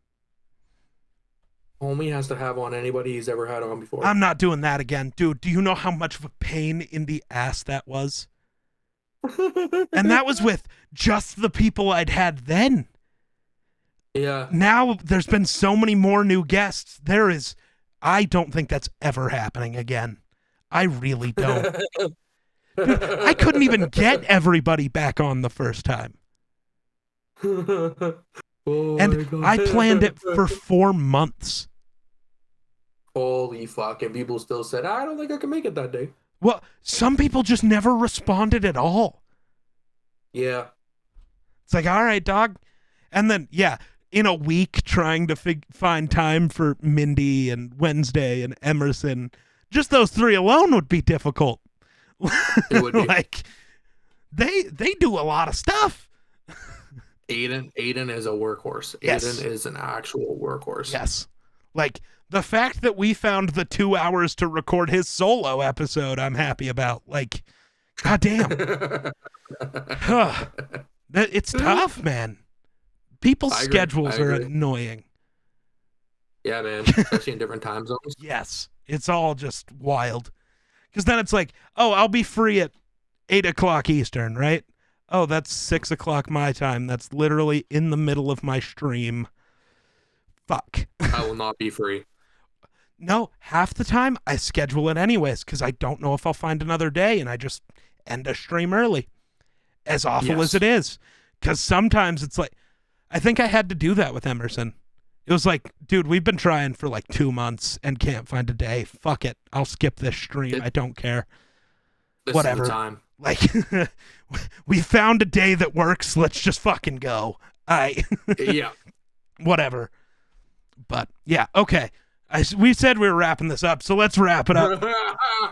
Homie has to have on anybody he's ever had on before. I'm not doing that again. Dude, do you know how much of a pain in the ass that was? And that was with just the people I'd had then. Yeah. Now there's been so many more new guests. I don't think that's ever happening again. I really don't. Dude, I couldn't even get everybody back on the first time. And I planned it for 4 months. Holy fuck. And people still said, I don't think I can make it that day. Well, some people just never responded at all. Yeah. It's like, all right, dog. And then, in a week trying to find time for Mindy and Wednesday and Emerson, just those 3 alone would be difficult. It would be. They do a lot of stuff. Aiden is a workhorse. Yes. Aiden is an actual workhorse. Yes. The fact that we found the 2 hours to record his solo episode, I'm happy about. Goddamn. It's tough, man. People's schedules are annoying. Yeah, man. Especially in different time zones. Yes. It's all just wild. Because then it's like, oh, I'll be free at 8 o'clock Eastern, right? Oh, that's 6 o'clock my time. That's literally in the middle of my stream. Fuck. I will not be free. No, half the time I schedule it anyways because I don't know if I'll find another day, and I just end a stream early. As awful as it is. Because sometimes it's like, I think I had to do that with Emerson. It was like, dude, we've been trying for 2 months and can't find a day. Fuck it. I'll skip this stream. I don't care. Whatever. Is the time. We found a day that works. Let's just fucking go. Yeah. Whatever. But, yeah, okay. We said we were wrapping this up, so let's wrap it up.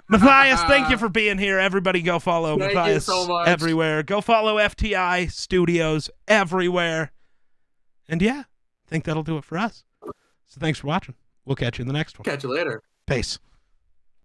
Matthias, thank you for being here. Everybody go follow Matthias everywhere. Go follow FTI Studios everywhere. And I think that'll do it for us. So thanks for watching. We'll catch you in the next one. Catch you later. Peace.